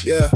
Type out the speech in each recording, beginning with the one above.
Yeah.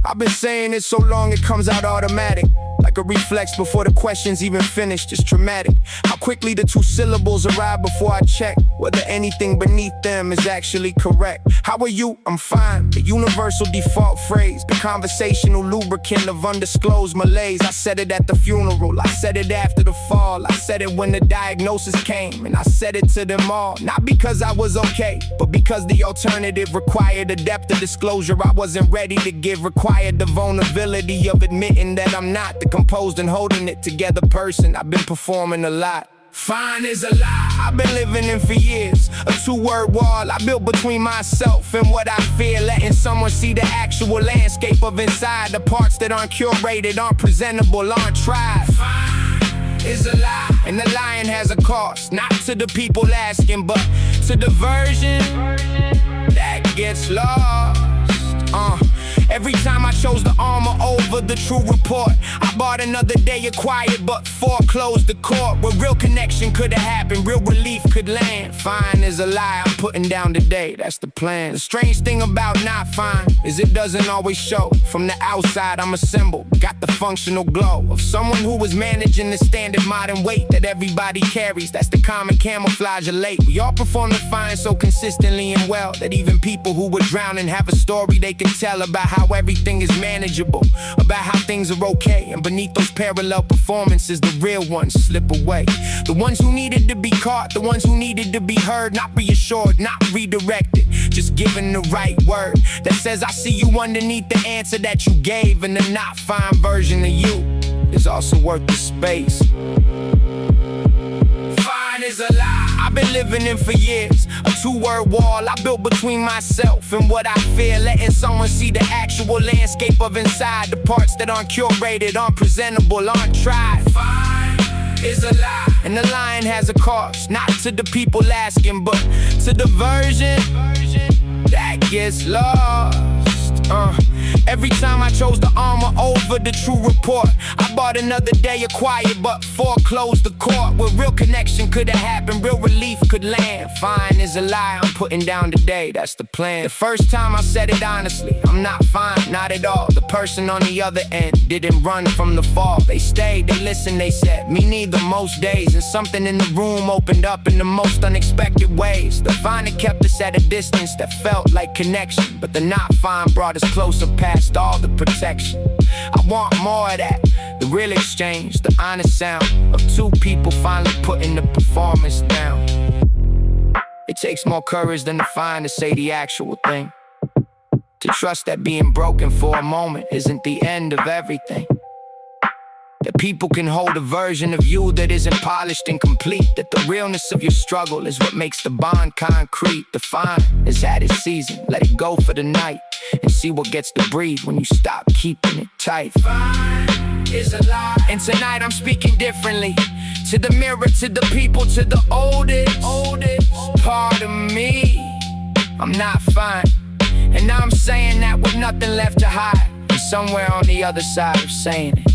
I've been saying it so long it comes out automatic, like a reflex before the question's even finished. It's traumatic how quickly the two syllables arrive before I check whether anything beneath them is actually correct. How are you? I'm fine. The universal default phrase, the conversational lubricant of undisclosed malaise. I said it at the funeral, I said it after the fall, I said it when the diagnosis came, and I said it to them all. Not because I was okay, but because the alternative required a depth of disclosure I wasn't ready to give. Required the vulnerability of admitting that I'm not the composed and holding it together person I've been performing a lot. Fine is a lie I've been living in for years, a two-word wall I built between myself and what I fear. Letting someone see the actual landscape of inside, the parts that aren't curated, aren't presentable, aren't tried. Fine is a lie, and the lying has a cost, not to the people asking, but to the version that gets lost. Every time I chose the armor over the true report, I bought another day of quiet but foreclosed the court where real connection could have happened, real relief could land. Fine is a lie I'm putting down today, that's the plan. The strange thing about not fine is it doesn't always show. From the outside I'm a symbol, got the functional glow of someone who was managing the standard modern weight that everybody carries. That's the common camouflage of late. We all perform the fine so consistently and well that even people who were drowning have a story they can tell about how everything is manageable, about how things are okay, and beneath those parallel performances the real ones slip away. The ones who needed to be caught, the ones who needed to be heard, not reassured, not redirected, just given the right word that says I see you underneath the answer that you gave, and the not fine version of you is also worth the space. Fine is a lie I've been living in for years, a two-word wall I built between myself and what I fear. Letting someone see the actual landscape of inside, the parts that aren't curated, aren't presentable, aren't tried. Fine is a lie, and the lying has a cost, not to the people asking, but to the version that gets lost. Every time I chose the armor over the true report, I bought another day of quiet but foreclosed the court where real connection could have happened, real relief could land. Fine is a lie I'm putting down today, that's the plan. The first time I said it honestly, I'm not fine, not at all. The person on the other end didn't run from the fall. They stayed, they listened, they said, me neither most days. And something in the room opened up in the most unexpected ways. The fine that kept us at a distance that felt like connection, but the not fine brought us closer past all the protection. I want more of that, the real exchange, the honest sound of two people finally putting the performance down. It takes more courage than the fine to say the actual thing, to trust that being broken for a moment isn't the end of everything, that people can hold a version of you that isn't polished and complete, that the realness of your struggle is what makes the bond concrete. The fine has had its season, let it go for the night and see what gets to breathe when you stop keeping it tight. Fine is a lie, and tonight I'm speaking differently, to the mirror, to the people, to the oldest part of me. I'm not fine, and now I'm saying that with nothing left to hide, and somewhere on the other side of saying it,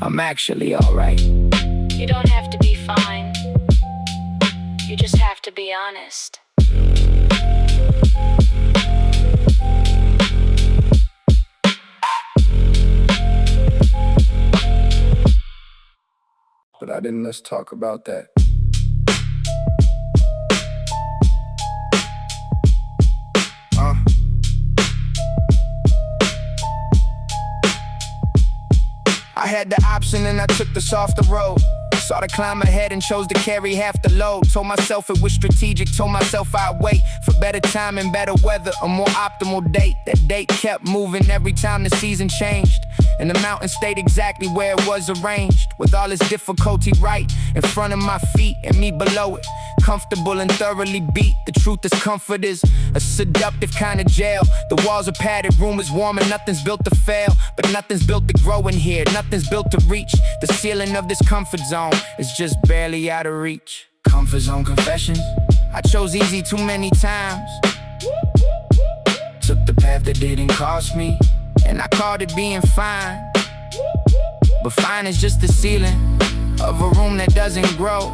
I'm actually alright. You don't have to be fine, you just have to be honest. But I didn't, let's talk about that. I had the option and I took the softer road. Saw the climb ahead and chose to carry half the load. Told myself it was strategic, told myself I'd wait for better time and better weather, a more optimal date. That date kept moving every time the season changed, and the mountain stayed exactly where it was arranged, with all its difficulty right in front of my feet and me below it, comfortable and thoroughly beat. The truth is comfort is a seductive kind of jail. The walls are padded, room is warm and nothing's built to fail, but nothing's built to grow in here, nothing's built to reach the ceiling of this comfort zone. It's just barely out of reach. Comfort zone confessions, I chose easy too many times, took the path that didn't cost me, and I called it being fine. But fine is just the ceiling of a room that doesn't grow,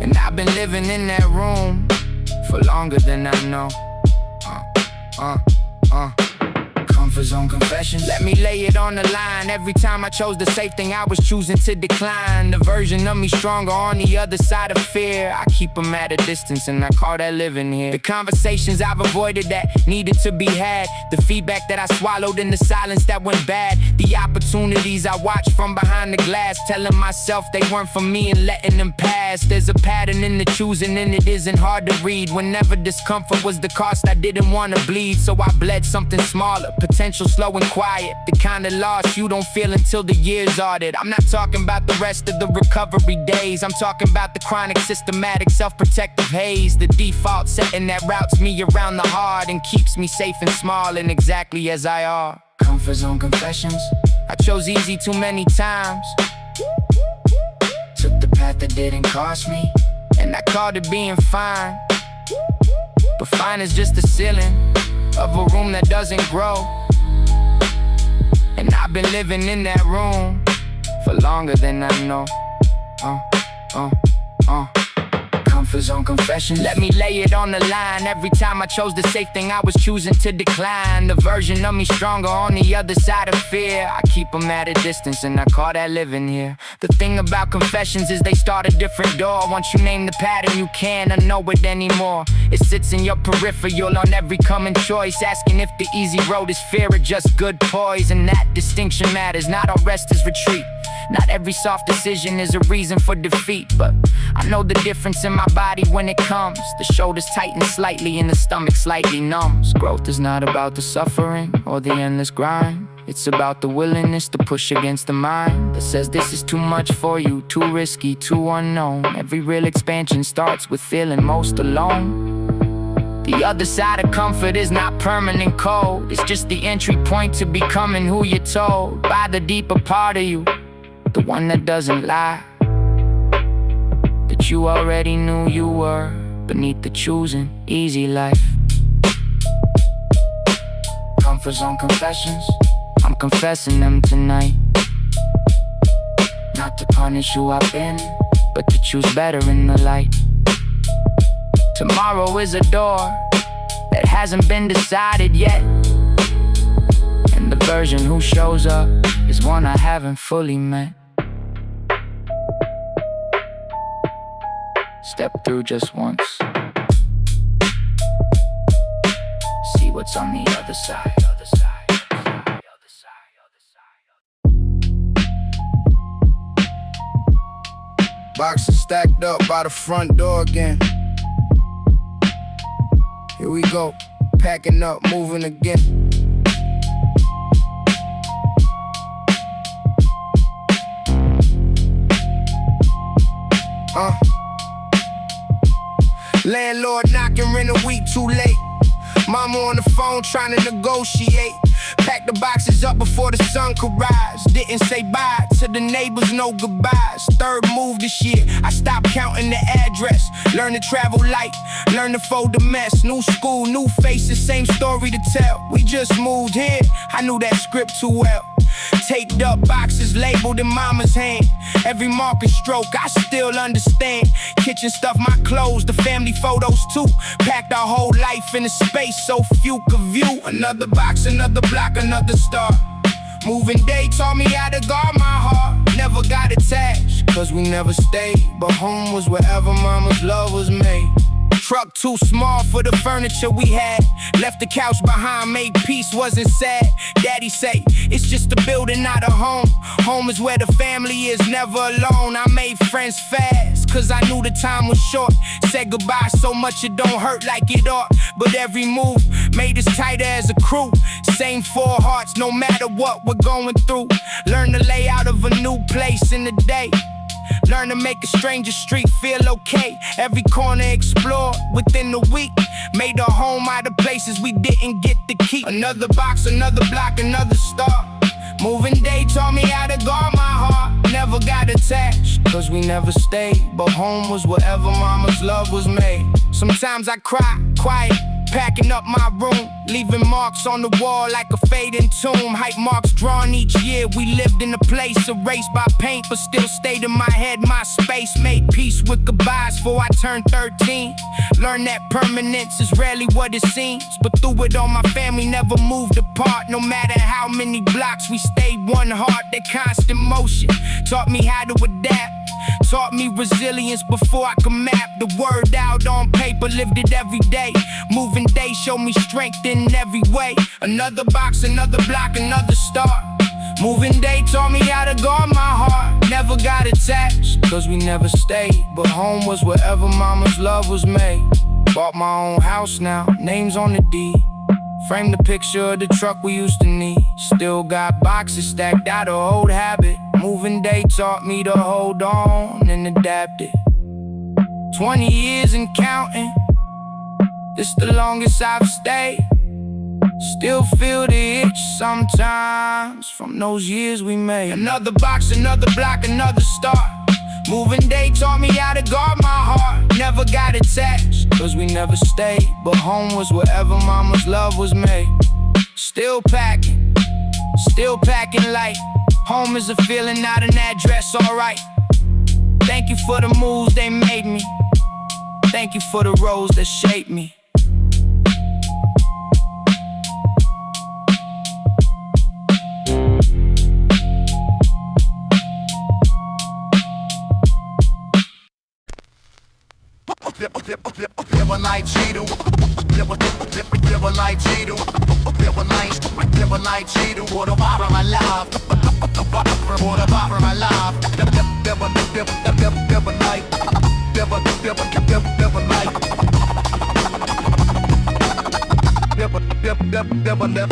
and I've been living in that room for longer than I know. Comfort zone confessions. Let me lay it on the line. Every time I chose the safe thing, I was choosing to decline. The version of me stronger on the other side of fear. I keep them at a distance and I call that living here. The conversations I've avoided that needed to be had. The feedback that I swallowed in the silence that went bad. The opportunities I watched from behind the glass, telling myself they weren't for me and letting them pass. There's a pattern in the choosing and it isn't hard to read. Whenever discomfort was the cost, I didn't want to bleed, so I bled something smaller. Potential slow and quiet, the kind of loss you don't feel until the years audit. I'm not talking about the rest of the recovery days. I'm talking about the chronic, systematic, self-protective haze. The default setting that routes me around the heart and keeps me safe and small and exactly as I are. Comfort zone confessions. I chose easy too many times. Took the path that didn't cost me, and I called it being fine. But fine is just the ceiling of a room that doesn't grow. And I've been living in that room for longer than I know. Comfort zone confessions. Let me lay it on the line. Every time I chose the safe thing, I was choosing to decline. The version of me stronger on the other side of fear. I keep them at a distance and I call that living here. The thing about confessions is they start a different door. Once you name the pattern, you can't unknow it anymore. It sits in your peripheral on every coming choice, asking if the easy road is fair or just good poise. And that distinction matters, not all rest is retreat. Not every soft decision is a reason for defeat, but I know the difference in my body when it comes. The shoulders tighten slightly and the stomach slightly numbs. Growth is not about the suffering or the endless grind. It's about the willingness to push against the mind that says this is too much for you, too risky, too unknown. Every real expansion starts with feeling most alone. The other side of comfort is not permanent cold. It's just the entry point to becoming who you're told by the deeper part of you, the one that doesn't lie, that you already knew you were beneath the choosing easy life. Comfort zone confessions. I'm confessing them tonight. Not to punish who I've been, but to choose better in the light. Tomorrow is a door that hasn't been decided yet, and the version who shows up is one I haven't fully met. Step through just once, see what's on the other side. Boxes stacked up by the front door again. Here we go, packing up, moving again. Landlord knocking, rent a week too late. Mama on the phone trying to negotiate. Pack the boxes up before the sun could rise. Didn't say bye to the neighbors, no goodbyes. Third move this year, I stopped counting the address. Learn to travel light, learn to fold the mess. New school, new faces, same story to tell. We just moved here, I knew that script too well. Taped up boxes labeled in mama's hand. Every marker stroke, I still understand. Kitchen stuff, my clothes, the family photos too. Packed our whole life in a space so few could view. Another box, another block, another star. Moving day taught me how to guard my heart. Never got attached, cause we never stayed. But home was wherever mama's love was made. Truck too small for the furniture we had. Left the couch behind, made peace, wasn't sad. Daddy say, it's just a building, not a home. Home is where the family is, never alone. I made friends fast, cause I knew the time was short. Said goodbye so much it don't hurt like it ought. But every move made us tighter as a crew. Same four hearts, no matter what we're going through. Learn the layout of a new place in the day. Learn to make a stranger street feel okay. Every corner explored within the week. Made a home out of places we didn't get to keep. Another box, another block, another start. Moving day taught me how to guard my heart. Never got attached, cause we never stayed. But home was wherever mama's love was made. Sometimes I cry, quiet, packing up my room, leaving marks on the wall like a fading tomb. Hype marks drawn each year. We lived in a place erased by paint, but still stayed in my head. My space made peace with goodbyes before I turned 13. Learned that permanence is rarely what it seems, but through it all my family never moved apart. No matter how many blocks, we stayed one heart. That constant motion taught me how to adapt, taught me resilience before I could map the word out on paper. Lived it every day. Moving days showed me strength in every way. Another box, another block, another start. Moving day taught me how to guard my heart. Never got attached, cause we never stayed, but home was wherever mama's love was made. Bought my own house now, names on the deed. Framed the picture of the truck we used to need. Still got boxes stacked out of old habit. Moving day taught me to hold on and adapt it. 20 years and counting, this the longest I've stayed. Still feel the itch sometimes from those years we made. Another box, another block, another start. Moving day taught me how to guard my heart. Never got attached, cause we never stayed, but home was wherever mama's love was made. Still packing light. Home is a feeling, not an address, alright. Thank you for the moves they made me. Thank you for the roads that shaped me.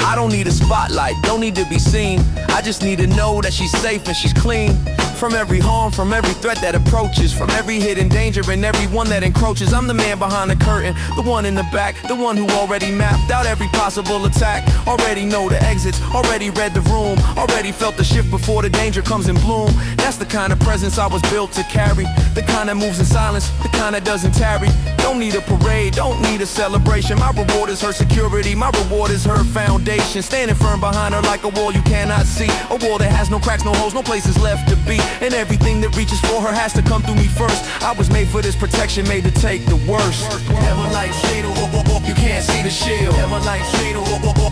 I don't need a spotlight, don't need to be seen. I just need to know that she's safe and she's clean. From every harm, from every threat that approaches, from every hidden danger and everyone that encroaches. I'm the man behind the curtain, the one in the back, the one who already mapped out every possible attack. Already know the exits, already read the room, already felt the shift before the danger comes in bloom. That's the kind of presence I was built to carry, the kind that moves in silence, the kind that doesn't tarry. Don't need a parade, don't need a celebration. My reward is her security, my reward is her foundation. Standing firm behind her like a wall you cannot see, a wall that has no cracks, no holes, no places left to be. And everything that reaches for her has to come through me first. I was made for this protection, made to take the worst. Never like shade, you can't see the shield. Never like shade,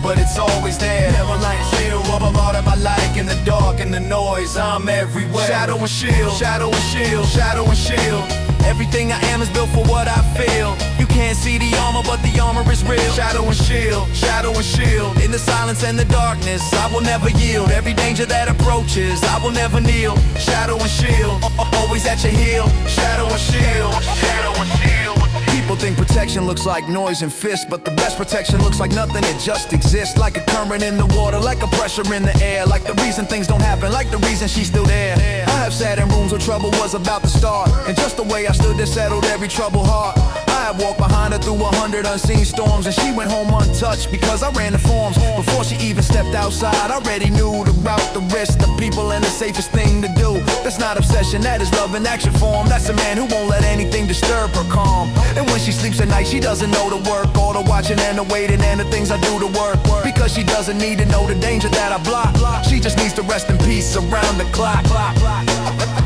but it's always there. Never like shade, I'm out of my light in the dark and the noise. I'm everywhere. Shadow and shield, shadow and shield, shadow and shield. Everything I am is built for what I feel. You can't see the armor, but the armor is real. Shadow and shield, shadow and shield. In the silence and the darkness, I will never yield. Every danger that approaches, I will never kneel. Shadow and shield, always at your heel. Shadow and shield, shadow and shield. People think protection looks like noise and fists, but the best protection looks like nothing, it just exists. Like a current in the water, like a pressure in the air. Like the reason things don't happen, like the reason she's still there. I have sat in rooms where trouble was about to start, and just the way I stood there settled every troubled heart. I had walked behind her through 100 unseen storms, and she went home untouched because I ran the forms. Before she even stepped outside, I already knew the route, the risk, the people, and the safest thing to do. That's not obsession, that is love in action form. That's a man who won't let anything disturb her calm. And when she sleeps at night, she doesn't know the work, all the watching and the waiting and the things I do to work. Because she doesn't need to know the danger that I block. She just needs to rest in peace around the clock.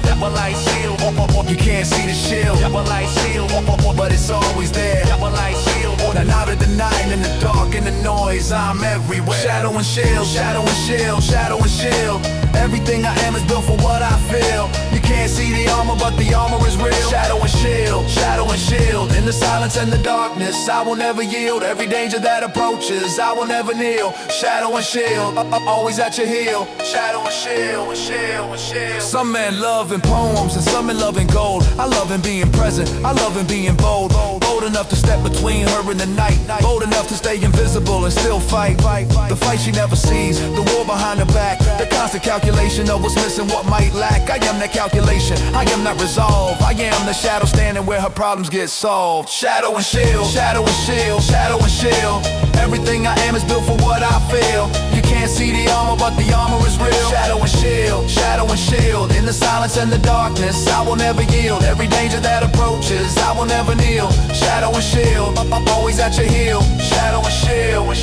Double light shield, you can't see the shield. Double light shield, but it's always there. Double light shield, and out of the night, in the dark and the noise, I'm everywhere. Shadow and shield, shadow and shield, shadow and shield. Everything I am is built for what I feel. You can't see the armor, but the armor is real. Shadow and shield, shadow and shield. In the silence and the darkness, I will never yield. Every danger that approaches, I will never kneel. Shadow and shield, always at your heel. Shadow and shield, and shield, and shield. Some men love in poems and some men love in gold. I love in being present, I love in being bold. Bold enough to step between her and the night. Bold enough to stay invisible and still fight. The fight she never sees, the war behind her back. The constant calculation of what's missing, what might lack. I am that calculation, I am not resolve. I am the shadow standing where her problems get solved. Shadow and shield, shadow and shield, shadow and shield. Everything I am is built for what I feel. You can't see the armor, but the armor is real. Shadow and shield, shadow and shield. In the silence and the darkness, I will never yield. Every danger that approaches, I will never kneel. Shadow and shield, I'm always at your heel. Shadow and shield,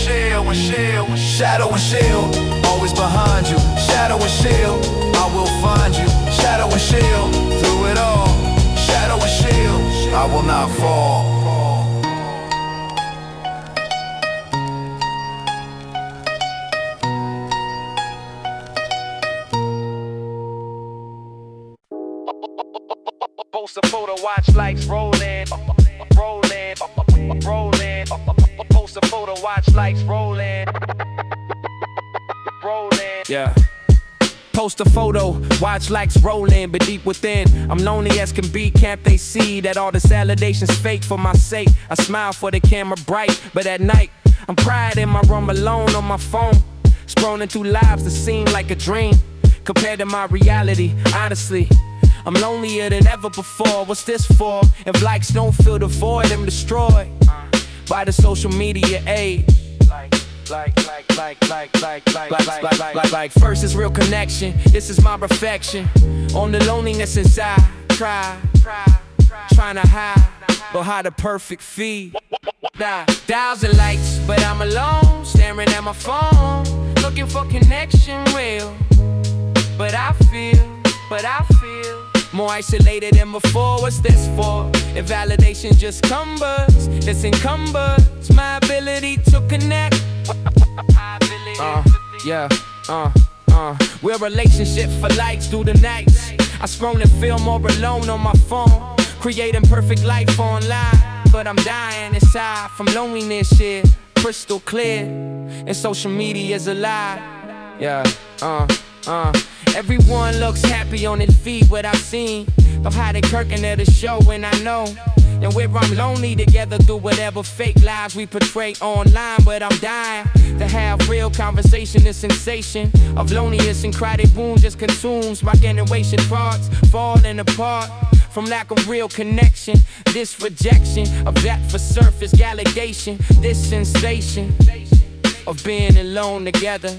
shadow and shield, always behind you. Shadow and shield, I will find you. Shadow and shield, through it all. Shadow and shield, I will not fall. Post a photo, watch likes rolling, rolling, rolling. Post a photo, watch likes rolling, rolling. Yeah. Post a photo, watch likes rolling, but deep within, I'm lonely as can be. Can't they see that all this validation's fake for my sake? I smile for the camera bright, but at night, I'm cried in my room alone on my phone, scrolling through lives that seem like a dream compared to my reality. Honestly, I'm lonelier than ever before. What's this for? If likes don't fill the void, I'm destroyed by the social media age. Like first is real connection. This is my reflection on the loneliness inside. Trying to hide, but hide the perfect feed. 1,000 likes, but I'm alone, staring at my phone, looking for connection real. But I feel more isolated than before. What's this for? If validation just cumbers, this encumbers my ability to connect. We're a relationship for likes through the nights. I scroll and feel more alone on my phone, creating perfect life online. But I'm dying inside from loneliness, yeah, crystal clear. And social media is a lie. Everyone looks happy on their feed, what I've seen of how they kirking at a show, and I know and where I'm lonely together through whatever fake lives we portray online. But I'm dying to have real conversation. The sensation of loneliness and crowded wounds just consumes my generation. Thoughts falling apart from lack of real connection. This rejection of that for surface validation. This sensation of being alone together.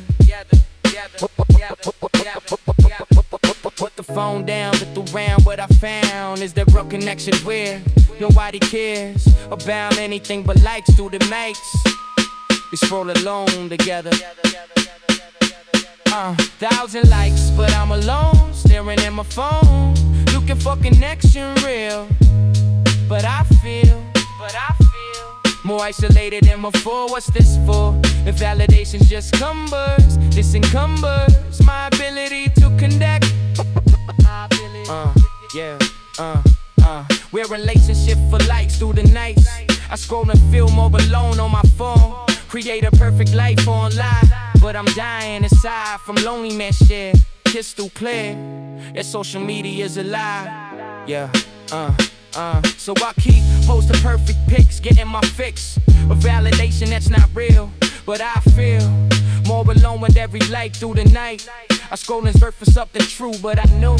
Put the phone down, looked around, what I found is that real connection where nobody cares about anything but likes through the mics. We scroll alone together. 1,000 likes, but I'm alone, staring at my phone, looking for connection real. But I feel more isolated than before. What's this for? If validation's just cumbers, this encumbers my ability to connect. We're a relationship for likes through the nights. I scroll and feel more alone on my phone, create a perfect life online. But I'm dying inside from loneliness, yeah, crystal clear. That social media is a lie. So I keep posting perfect pics, getting my fix of validation that's not real. But I feel more alone with every like through the night. I scroll and search for something true, but I knew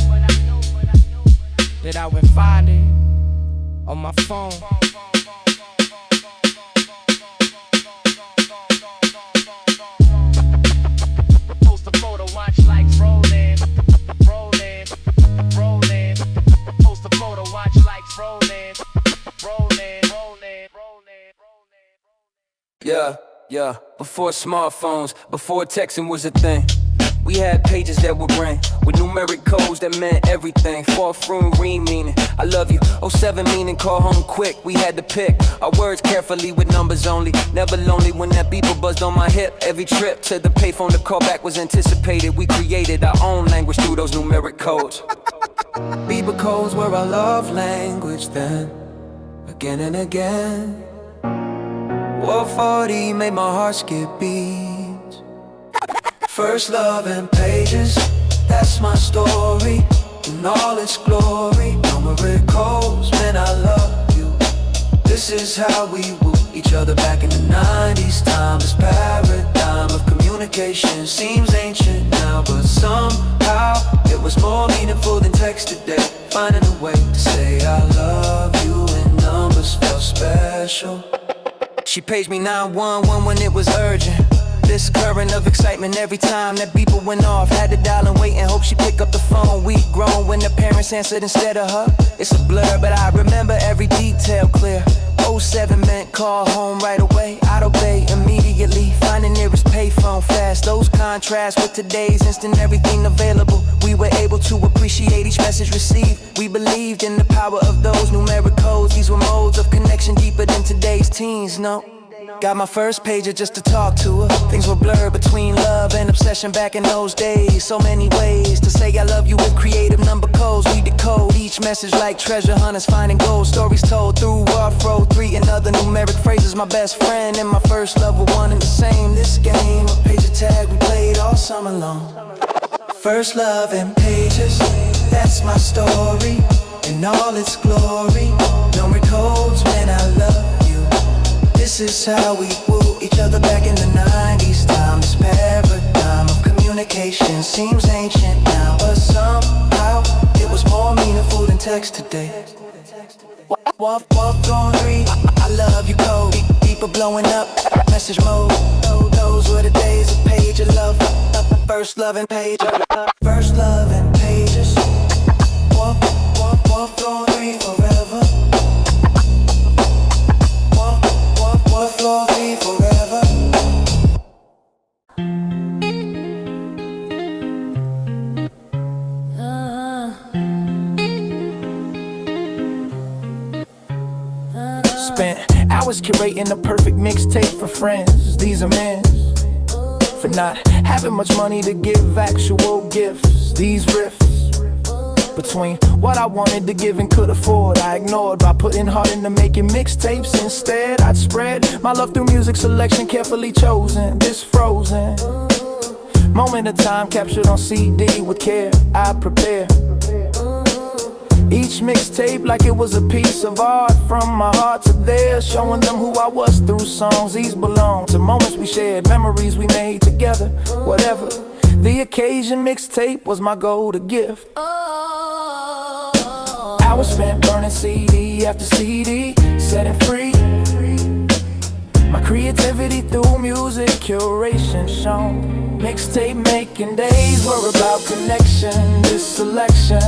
that I would find it on my phone. Post a photo, watch likes rolling, rolling, rolling. Post a photo, watch likes rolling, rolling, rolling, rolling, rolling. Yeah, before smartphones, before texting was a thing, we had pages that would ring with numeric codes that meant everything. 4th room meaning I love you, 07 meaning call home quick. We had to pick our words carefully with numbers only. Never lonely when that beeper buzzed on my hip. Every trip to the payphone to call back was anticipated. We created our own language through those numeric codes. Beeper codes were our love language then, again and again. 440 made my heart skip beats. First love and pages, that's my story in all its glory. Numeric codes, man, I love you. This is how we woo each other back in the 90s. Time, this paradigm of communication seems ancient now, but somehow it was more meaningful than text today. Finding a way to say I love you in numbers felt special. She paged me 911 when it was urgent. endless current of excitement every time that beeper went off. Had to dial and wait and hope she pick up the phone. We grown when the parents answered instead of her. It's a blur, but I remember every detail clear. 07 meant call home right away. I'd obey immediately, find the nearest payphone fast. Those contrast with today's instant everything available. We were able to appreciate each message received. We believed in the power of those numeric codes. These were modes of connection deeper than today's teens, no. Got my first pager just to talk to her. Things were blurred between love and obsession back in those days. So many ways to say I love you with creative number codes. We decode each message like treasure hunters finding gold. Stories told through Afro 3 and other numeric phrases. My best friend and my first love were one and the same. This game, a pager tag we played all summer long. First love and pages, that's my story in all its glory. Numeric codes when I love you. This is how we woo each other back in the 90s. Time, this paradigm of communication seems ancient now, but somehow it was more meaningful than text today. Walk on 3, I love you code. Deeper blowing up, message mode. Those were the days of page of love. First love and page. First love and pages. Walk on 3 forever. Walk on 3 forever. Spent hours curating the perfect mixtape for friends. These are men for not having much money to give actual gifts. These riffs between what I wanted to give and could afford, I ignored by putting heart into making mixtapes. Instead, I'd spread my love through music selection carefully chosen. This frozen moment of time captured on CD with care, I prepare each mixtape like it was a piece of art. From my heart to theirs, showing them who I was through songs. These belong to moments we shared, memories we made together. Whatever the occasion, mixtape was my go-to gift. Hours spent burning CD after CD, setting free my creativity through music curation shown. Mixtape making days were about connection. This selection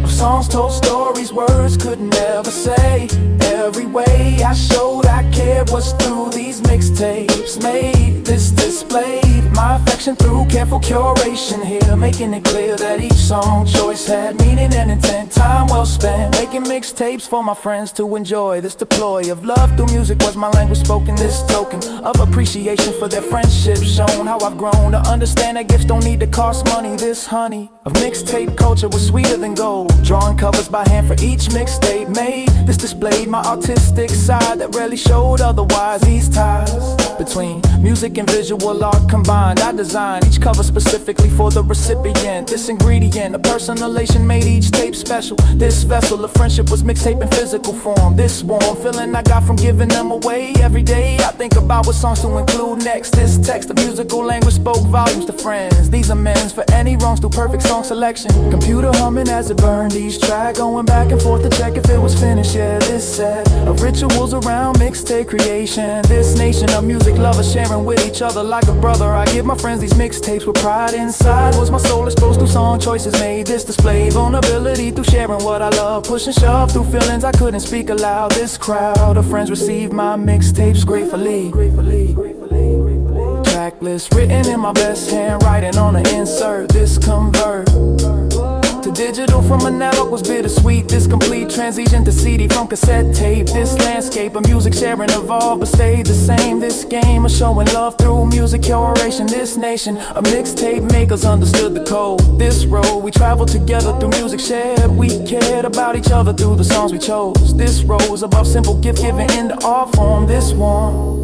of songs told stories words could never say. Every way I showed I cared was through these mixtapes. Made this displayed my affection through careful curation here, making it clear that each song choice had meaning and intent. Time well spent making mixtapes for my friends to enjoy. This deploy of love through music was my language spoken. This token of appreciation for their friendship shown. How I've grown to understand that gifts don't need to cost money. This honey of mixtape culture was sweeter than gold. Drawing covers by hand for each mixtape made. This displayed my artistic side that rarely showed otherwise. These ties between music and visual art combined, I designed each cover specifically for the recipient. This ingredient, a personalization made each tape special. This vessel of friendship was mixtape in physical form. This warm feeling I got from giving them away. Every day I think about what songs to include next. This text of musical language spoke volumes to friends. These amends for any wrongs through perfect song selection. Computer humming as it burned each track, going back and forth to check if it was finished. Yeah, this set of rituals around mixtape creation. This nation of music lovers sharing with each other like a brother. I give my friends these mixtapes with pride inside. Was my soul exposed through song choices made. This display vulnerability through sharing what I love. Push and shove through feelings I couldn't speak aloud. This crowd of friends received my mixtapes gratefully. Track list written in my best handwriting on an insert. This convert to digital from a network was bittersweet. This complete transition to CD from cassette tape. This landscape of music sharing evolved but stayed the same. This game of showing love through music curation. This nation of mixtape makers understood the code. This road we traveled together through music shared. We cared about each other through the songs we chose. This rose above simple gift giving into art form. This one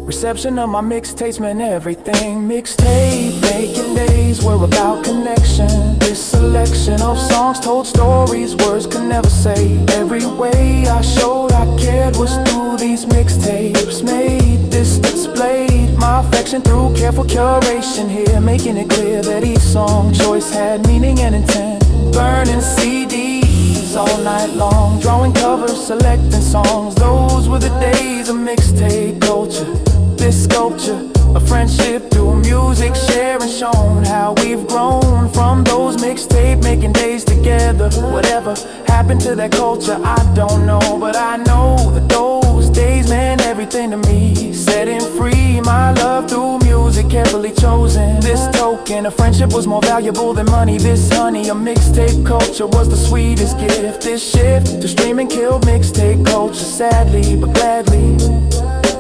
reception of my mixtapes meant everything. Mixtape making days were about connection. This selection of songs told stories words could never say. Every way I showed I cared was through these mixtapes made. This displayed my affection through careful curation here, making it clear that each song choice had meaning and intent. Burning CDs all night long, drawing covers, selecting songs. Those were the days of mixtape culture. This sculpture, a friend friendship through music, sharing, shown how we've grown from those mixtape making days together. Whatever happened to that culture, I don't know, but I know that those days meant everything to me. Setting free my love through music, carefully chosen. This token of friendship was more valuable than money. This honey, a mixtape culture was the sweetest gift. This shift to streaming killed mixtape culture, sadly but gladly.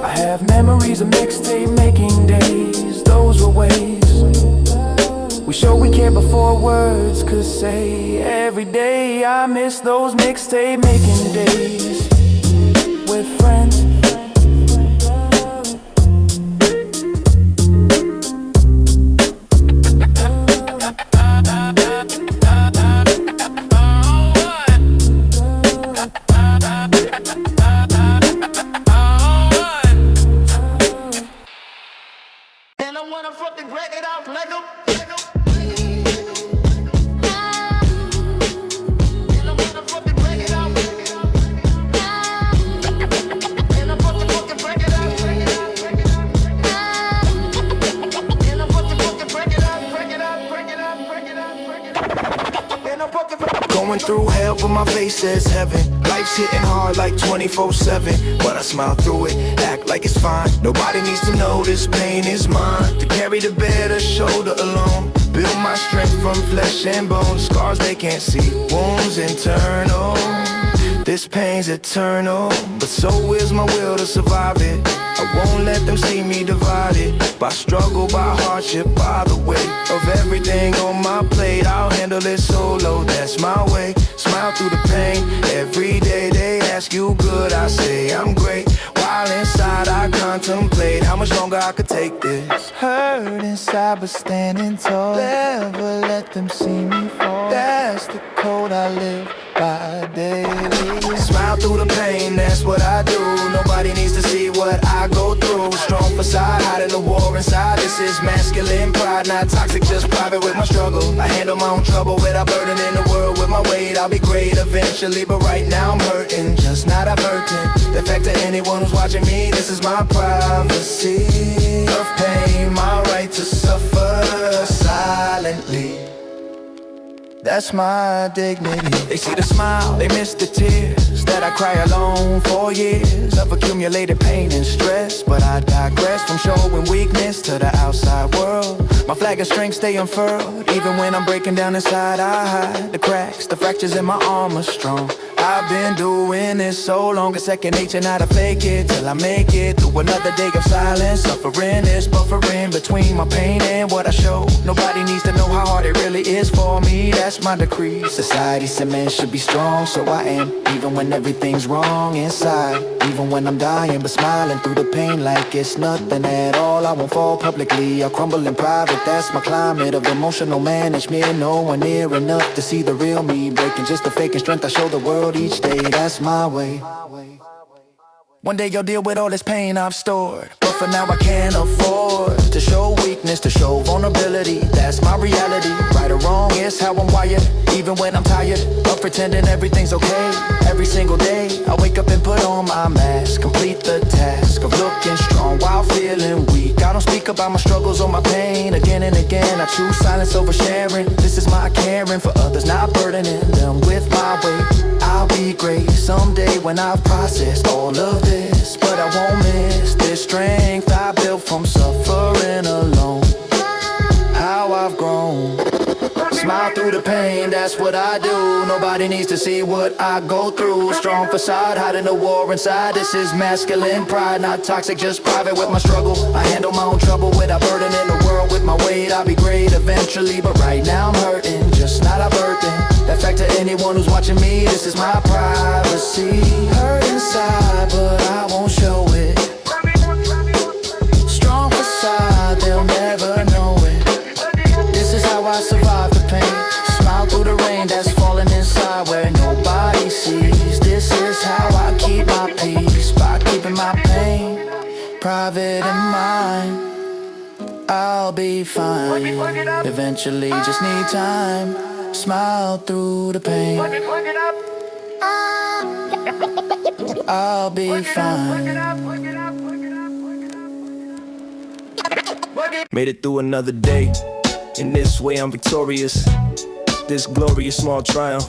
I have memories of mixtape making days. Those were ways we showed we cared before words could say. Every day I miss those mixtape making days with friends. Going through hell, but my face says heaven. Life's hitting hard like 24/7, but I smile through it, act like it's fine. Nobody needs to know this pain is mine. To carry the better shoulder alone. Build my strength from flesh and bone. Scars they can't see, wounds internal. This pain's eternal, but so is my will to survive it. I won't let them see me divided by struggle, by hardship, by the weight of everything on my plate. I'll handle it solo, that's my way. Smile through the pain. Every day they ask you good, I say I'm great. While inside I contemplate how much longer I could take this. Hurt inside but standing tall. Never let them see me fall. That's the code I live by daily. Smile through the pain, that's what I do. Nobody needs to see what I go through. Strong facade, hiding the war inside. This is masculine pride, not toxic, just private with my struggle. I handle my own trouble without burden in the world with my weight. I'll be great eventually, but right now I'm hurting, just not averting the fact that anyone who's watching me, this is my privacy of pain, my right to suffer silently. That's my dignity. They see the smile, they miss the tears that I cry alone for years of accumulated pain and stress. But I digress from showing weakness to the outside world. My flag of strength stay unfurled. Even when I'm breaking down inside, I hide the cracks, the fractures in my armor strong. I've been doing this so long, it's second nature not to fake it till I make it through another day of silence. Suffering is buffering between my pain and what I show. Nobody needs to know how hard it really is for me, that's my decree. Society said men should be strong, so I am. Even when everything's wrong inside, even when I'm dying but smiling through the pain like it's nothing at all. I won't fall publicly, I'll crumble in private. That's my climate of emotional management. No one near enough to see the real me, breaking just the faking strength I show the world each day. That's my way. One day you'll deal with all this pain I've stored, but for now I can't afford to show weakness, to show vulnerability. That's my reality. Right or wrong, it's how I'm wired. Even when I'm tired of pretending everything's okay. Every single day I wake up and put on my mask, complete the task of looking strong while feeling weak. I don't speak about my struggles or my pain. Again and again I choose silence over sharing. This is my caring for others, not burdening them with my weight. I'll be great someday when I've processed all of this, but I won't miss this strength I built from suffering alone. How I've grown. Smile through the pain, that's what I do. Nobody needs to see what I go through. Strong facade, hiding the war inside. This is masculine pride, not toxic, just private with my struggle. I handle my own trouble without burden in the world with my weight. I'll be great eventually, but right now I'm hurting, just not averting that fact to anyone who's watching me. This is my privacy. Hurt inside, but I won't show it. Strong facade, they'll never know it. This is how I survive the pain. Smile through the rain that's falling inside where nobody sees. This is how I keep my peace, by keeping my pain private in mine. I'll be fine eventually, just need time. Smile through the pain. I'll be fine. Made it through another day. In this way I'm victorious. This glorious small triumph.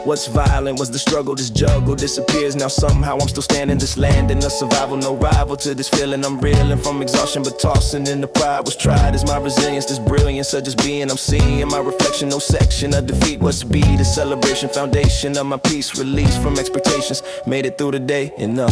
What's violent was the struggle, this juggle disappears. Now somehow I'm still standing, this land in a survival. No rival to this feeling, I'm reeling from exhaustion, but tossing in the pride was tried. Is my resilience, this brilliance of just being, I'm seeing my reflection. No section of defeat, what's be the celebration, foundation of my peace, release from expectations. Made it through the day, enough.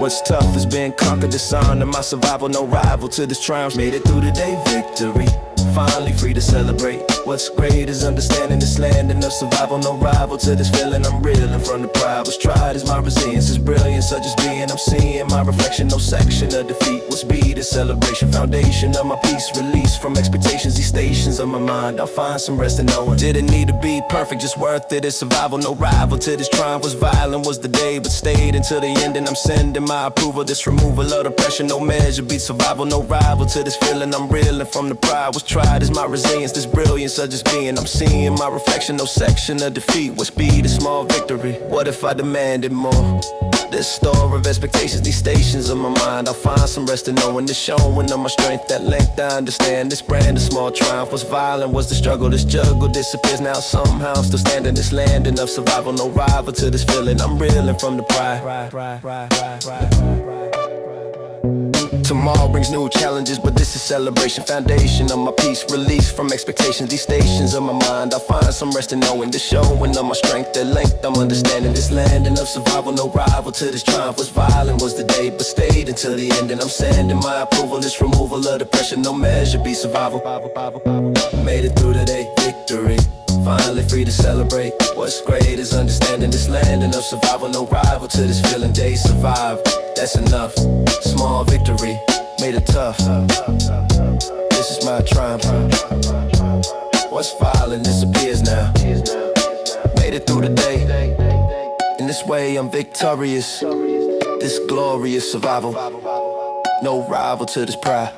What's tough is being conquered, dishonor my survival. No rival to this triumph. Made it through the day, victory. Finally free to celebrate. What's great is understanding this land enough survival. No rival to this feeling, I'm reeling from the pride was tried. Is my resilience, this brilliance of just being, I'm seeing my reflection. No section of defeat, what's be the celebration, foundation of my peace, release from expectations. These stations of my mind, I'll find some rest in knowing didn't need to be perfect, just worth it. It's survival, no rival to this triumph. Was violent was the day, but stayed until the end. And I'm sending my approval, this removal of the pressure. No measure beat survival, no rival to this feeling, I'm reeling from the pride was tried. Is my resilience, this brilliance of just being, I'm seeing my reflection. No section of defeat, what's be the small victory. What if I demanded more? This store of expectations, these stations of my mind, I'll find some rest in knowing this showing of my strength, that length I understand. This brand of small triumph was violent, was the struggle, this juggle disappears. Now somehow I'm still standing, this land enough survival. No rival to this feeling, I'm reeling from the pride. Tomorrow brings new challenges, but this is celebration, foundation of my peace, release from expectations. These stations of my mind, I'll find some rest in knowing this showing of my strength, that length I'm understanding. This land enough survival, no rival to this triumph. Was violent was the day, but stayed until the end. And I'm sending my approval, this removal of depression. No measure be survival. Made it through the day, victory. Finally free to celebrate. What's great is understanding this land enough survival. No rival to this feeling, they survive. That's enough. Small victory, made it tough. This is my triumph. What's violent disappears now. Made it through the day. In this way I'm victorious. This glorious survival. No rival to this pride.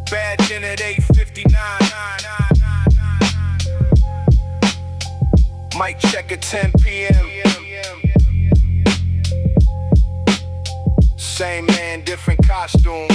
Badge in at 8:59. Mic check at 10 p.m. Same man, different costume.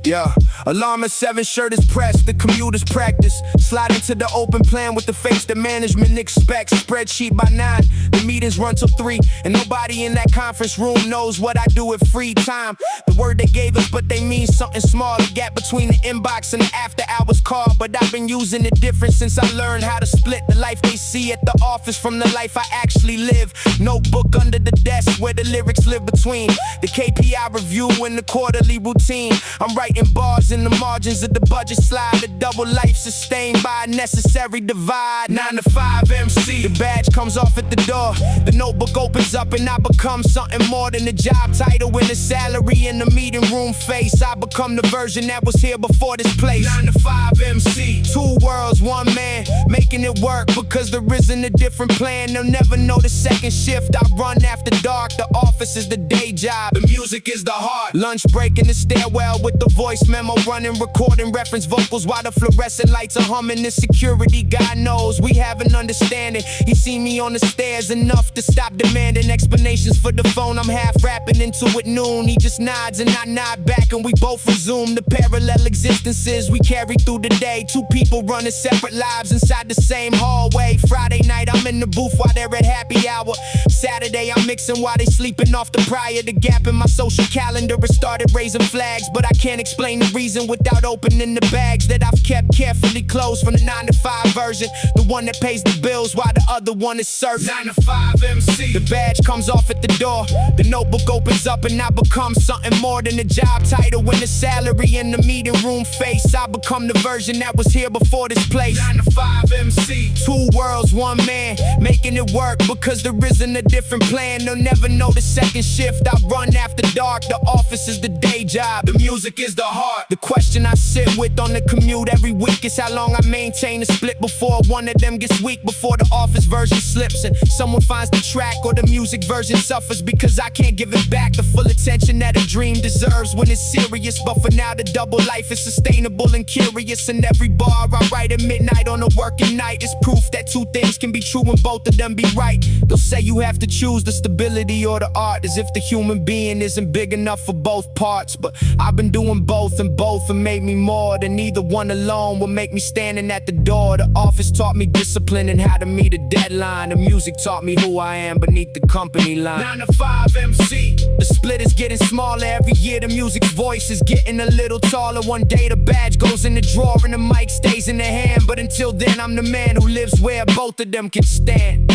Yeah, alarm at 7, shirt is pressed, the commuters practice. Slide into the open plan with the face that management expects. Spreadsheet by 9, the meetings run till 3. And nobody in that conference room knows what I do with free time. The word they gave us, but they mean something small. The gap between the inbox and the after hours call. But I've been using it different since I learned how to split the life they see at the office from the life I actually live. Notebook under the desk where the lyrics live between the KPI review and the quarterly routine. I'm writing bars in the margins of the budget slide. A double life sustained by a necessary divide. 9 to 5 MC. The badge comes off at the door. The notebook opens up and I become something more than a job title and a salary in the meeting room face. I become the version that was here before this place. 9 to 5 MC. 2 worlds, 1 man, making it work because there isn't a different plan. They'll never know the second shift. I run after dark. The office is the day job. The music is the heart. Lunch break in the stairwell with the voice memo running, recording reference vocals while the fluorescent lights are humming. The security guy knows we have an understanding. He seen me on the stairs enough to stop demanding explanations for the phone. I'm half rapping into it noon. He just nods and I nod back and we both resume the parallel existences we carry through the day. 2 people running separate lives inside the same hallway. Friday night I'm in the booth while they're at happy hour. Saturday I'm mixing while they sleeping off the prior. The gap in my social calendar has started raising flags, but I can't explain the reason without opening the bags that I've kept carefully closed from the 9 to 5 version. The one that pays the bills while the other one is served. 9 to 5 MC. The badge comes off at the door. The notebook opens up and I become something more than a job title and a salary in the meeting room face. I become the version that was here before this place. 9 to 5 MC. 2 worlds, 1 man, making it work because there isn't a different plan. They'll never know the second shift. I run after dark. The office is the day job. The music is the heart. The question I sit with on the commute every week is how long I maintain a split before one of them gets weak, before the office version slips and someone finds the track or the music version suffers because I can't give it back the full attention that a dream deserves when it's serious. But for now the double life is sustainable and curious, and every bar I write at midnight on a working night is proof that two things can be true and both of them be right. They'll say you have to choose the stability or the art, as if the human being isn't big enough for both parts. But I've been doing both, and both have made me more than either one alone will make me standing at the door. The office taught me discipline and how to meet a deadline. The music taught me who I am beneath the company line. 9 to 5 MC. The split is getting smaller every year. The music's voice is getting a little taller. One day the badge goes in the drawer and the mic stays in the hand. But until then I'm the man who lives where both of them can stand.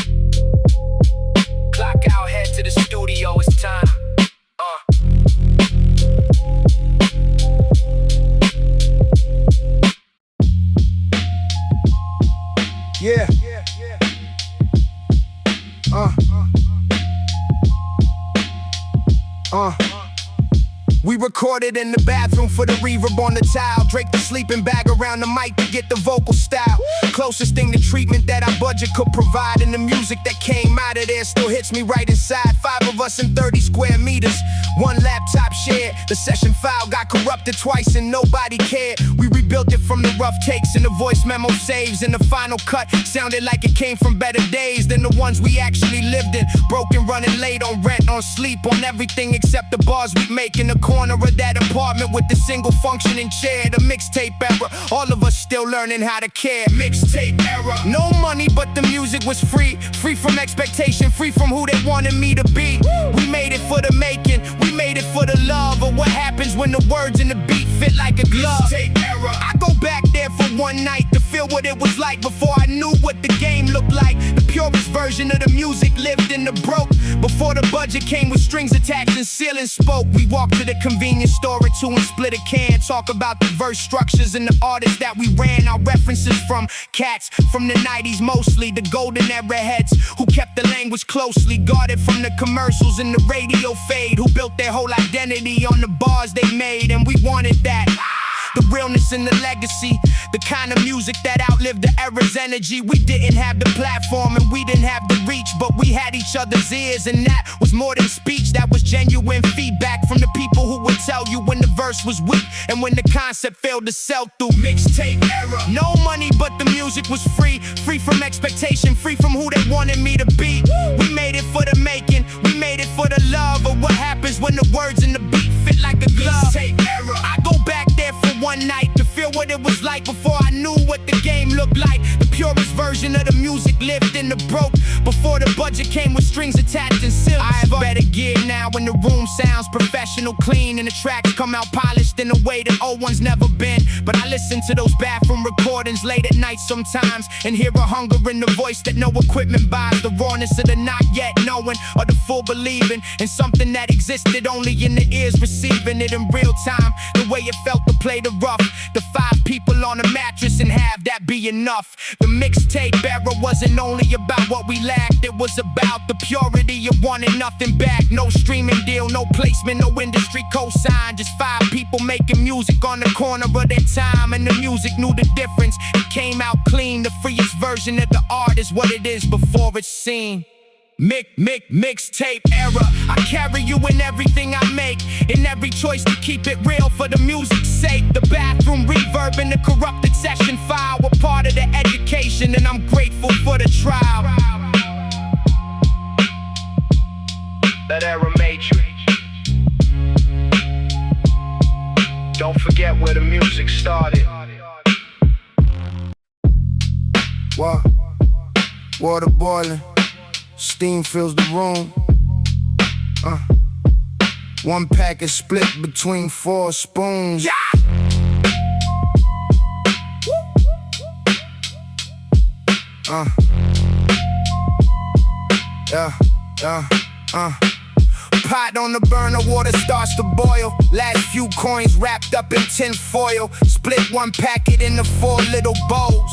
Clock out, head to the studio, it's time. Yeah. We recorded in the bathroom for the reverb on the tile. Drake the sleeping bag around the mic to get the vocal style. Closest thing to treatment that our budget could provide. And the music that came out of there still hits me right inside. 5 of us in 30 square meters, 1 laptop shared. The session file got corrupted twice and nobody cared. We rebuilt it from the rough takes and the voice memo saves. And the final cut sounded like it came from better days than the ones we actually lived in. Broken, running late on rent, on sleep, on everything except the bars we make in the corner of that apartment with the single functioning chair. The mixtape era, all of us still learning how to care. Mixtape era. No money but the music was free. Free from expectation, free from who they wanted me to be. We made it for the making, we made it for the love of what happens when the words and the beat fit like a glove. Mixtape era. I go back there for one night to feel what it was like before I knew what the game looked like. The purest version of the music lived in the broke. Before the budget came with strings attached and ceilings spoke. We walked to the convenience store or two and split a can. Talk about the verse structures and the artists that we ran. Our references from cats from the 90s mostly. The golden era heads who kept the language closely guarded from the commercials and the radio fade. Who built their whole identity on the bars they made. And we wanted that. The realness and the legacy, the kind of music that outlived the era's energy. We didn't have the platform and we didn't have the reach, but we had each other's ears, and that was more than speech. That was genuine feedback from the people who would tell you when the verse was weak and when the concept failed to sell through. Mixtape era. No money but the music was free. Free from expectation, free from who they wanted me to be. We made it for the making, we made it for the love of what happens when the words and the beat fit like a glove. Mixtape era. I go back there for one night to feel what it was like before I knew what the game looked like. The purest version of the music lived in the broke. Before the budget came with strings attached and silk. I have better gear now when the room sounds professional, clean, and the tracks come out polished in a way that old ones never been. But I listen to those bathroom recordings late at night sometimes and hear a hunger in the voice that no equipment buys. The rawness of the not yet knowing or the full believing in something that existed only in the ears receiving it in real time. The way it felt to play the rough, the 5 people on a mattress and have that be enough. The mixtape era wasn't only about what we lacked, it was about the purity of wanting nothing back. No streaming deal, no placement, no industry cosign. Just 5 people making music on the corner of their time, and the music knew the difference. It came out clean, the freest version of the art is what it is before it's seen. Mixtape era. I carry you in everything I make, in every choice to keep it real for the music's sake. The bathroom reverb and the corrupted session file were part of the education, and I'm grateful for the trial. That era made you. Don't forget where the music started. Water boiling, steam fills the room. 1 pack is split between 4 spoons. Yeah! Pot on the burner, water starts to boil. Last few coins wrapped up in tin foil. Split 1 packet into 4 little bowls.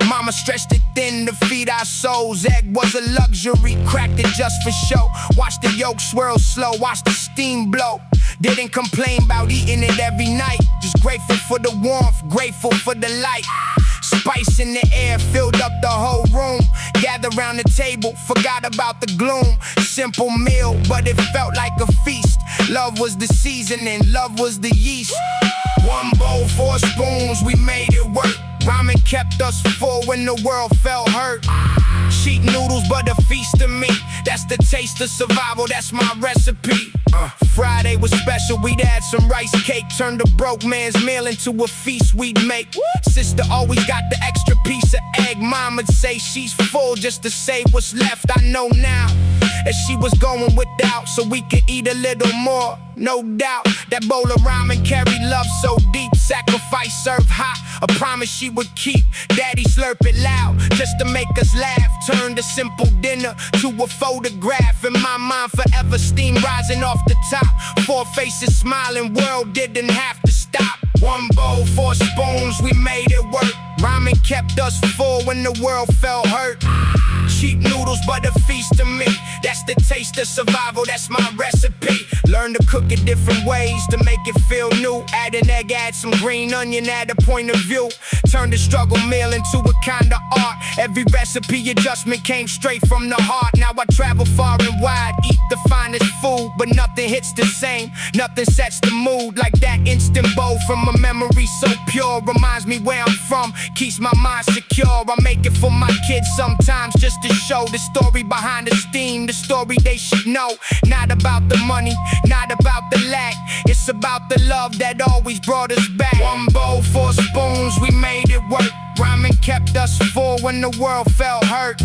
Mama stretched it thin to feed our souls. Egg was a luxury, cracked it just for show. Watch the yolk swirl slow, watch the steam blow. Didn't complain about eating it every night. Just grateful for the warmth, grateful for the light. Spice in the air filled up the whole room. Gathered round the table, forgot about the gloom. Simple meal, but it felt like a feast. Love was the seasoning, love was the yeast. One bowl, 4 spoons, we made it work. Ramen kept us full when the world felt hurt. Cheap noodles, but a feast to me. That's the taste of survival, that's my recipe. Friday was special, we'd add some rice cake. Turned a broke man's meal into a feast we'd make. Sister always got the extra piece of egg. Moma'd say she's full just to save what's left. I know now that she was going without so we could eat a little more. No doubt, that bowl of ramen carried love so deep. Sacrifice served hot, a promise she would keep. Daddy slurp it loud, just to make us laugh. Turned a simple dinner to a photograph. In my mind forever, steam rising off the top. 4 faces smiling, world didn't have to stop. One bowl, 4 spoons, we made it work. Ramen kept us full when the world felt hurt. Cheap noodles, but a feast to me. That's the taste of survival, that's my recipe. Learn to cook it different ways to make it feel new. Add an egg, add some green onion, add a point of view. Turn the struggle meal into a kind of art. Every recipe adjustment came straight from the heart. Now I travel far and wide, eat the finest food, but nothing hits the same, nothing sets the mood like that instant bowl from a memory so pure. Reminds me where I'm from, keeps my mind secure. I make it for my kids sometimes just to show the story behind the steam, the story they should know. Not about the money, not about the lack, it's about the love that always brought us back. One bowl, 4 spoons, we made it work. Ramen kept us full when the world felt hurt.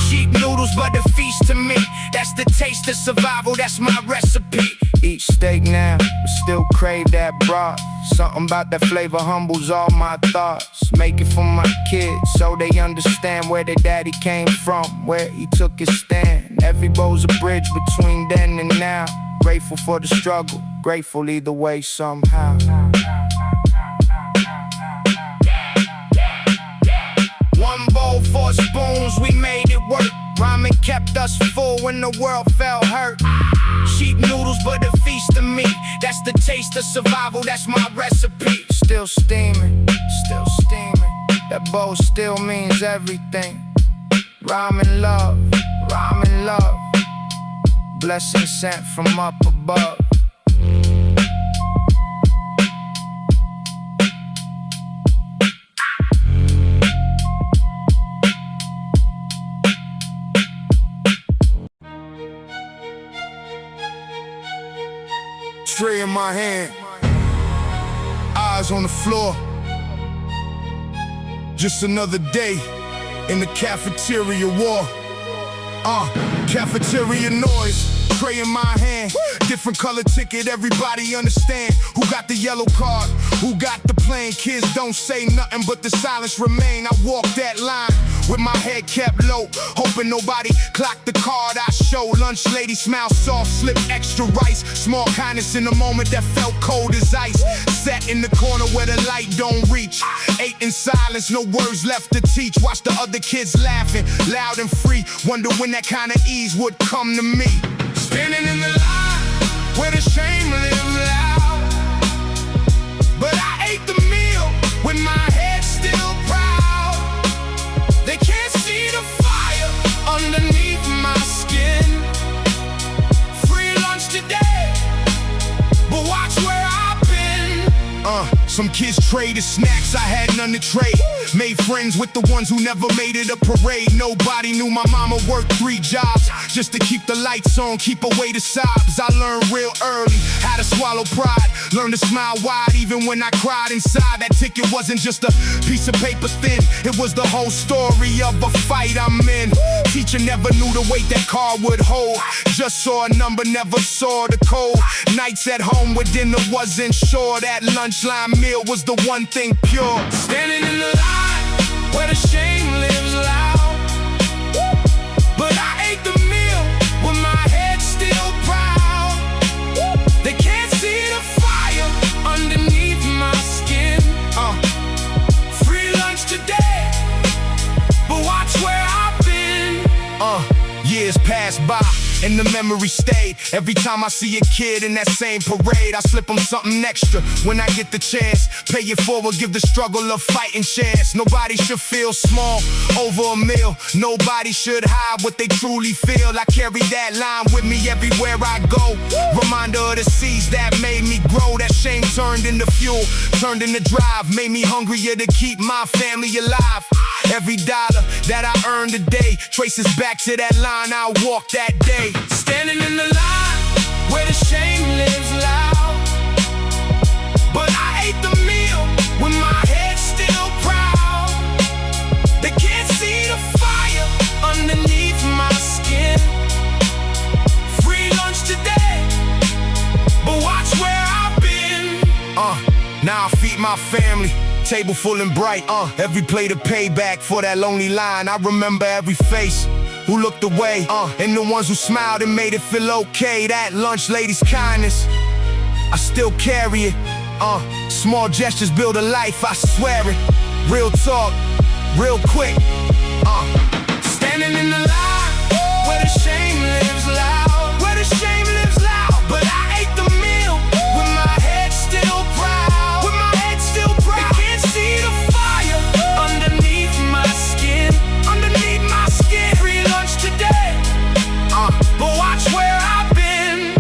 Cheap noodles, but a feast to me. That's the taste of survival, that's my recipe. Eat steak now, but still crave that broth. Something about that flavor humbles all my thoughts. Make it for my kids so they understand where their daddy came from, where he took his stand. Every bowl's a bridge between then and now. Grateful for the struggle, grateful either way somehow. One bowl, 4 spoons, we made it work. Ramen kept us full when the world felt hurt. Cheap noodles, but a feast to me. That's the taste of survival, that's my recipe. Still steaming, still steaming. That bowl still means everything. Ramen love, ramen love. Blessing sent from up above. Tray in my hand, eyes on the floor. Just another day in the cafeteria war. Cafeteria noise. Tray in my hand, different color ticket, everybody understand. Who got the yellow card, who got the plane. Kids don't say nothing but the silence remain. I walk that line with my head kept low, hoping nobody clocked the card I show. Lunch lady smile soft, slip extra rice. Small kindness in the moment that felt cold as ice. Sat in the corner where the light don't reach. Ate in silence, no words left to teach. Watch the other kids laughing, loud and free. Wonder when that kind of ease would come to me. Standing in the line where the shame lives loud. But I ate the meal with my head still proud. They can't see the fire underneath my skin. Free lunch today, but watch where I've been. Some kids traded snacks, I had none to trade. Made friends with the ones who never made it a parade. Nobody knew my mama worked 3 jobs just to keep the lights on, keep away the sobs. I learned real early how to swallow pride. Learned to smile wide even when I cried inside. That ticket wasn't just a piece of paper thin, it was the whole story of a fight I'm in. Teacher never knew the weight that car would hold. Just saw a number, never saw the code. Nights at home with dinner wasn't sure. That lunchline meal was the one thing pure. Standing in the line where the shame lives loud. But I ate the meal with my head still proud. They can't see the fire underneath my skin. Free lunch today, but watch where I've been. Years pass by, and the memory stayed. Every time I see a kid in that same parade, I slip them something extra when I get the chance. Pay it forward, give the struggle a fighting chance. Nobody should feel small over a meal. Nobody should hide what they truly feel. I carry that line with me everywhere I go. Reminder of the seeds that made me grow. That shame turned into fuel, turned into drive, made me hungrier to keep my family alive. Every dollar that I earned today traces back to that line I walked that day. Standing in the line where the shame lives loud, but I ate the meal with my head still proud. They can't see the fire underneath my skin. Free lunch today, but watch where I've been. Now I feed my family, table full and bright. Every plate of payback for that lonely line. I remember every face who looked away, and the ones who smiled and made it feel okay. That lunch lady's kindness, I still carry it. Small gestures build a life, I swear it. Real talk, real quick. Standing in the line where the shame lives loud, where the shame lives loud. But I ate the meal with my head still proud, with my head still proud. They can't see the fire underneath my skin, underneath my skin. Free lunch today, but watch where I've been.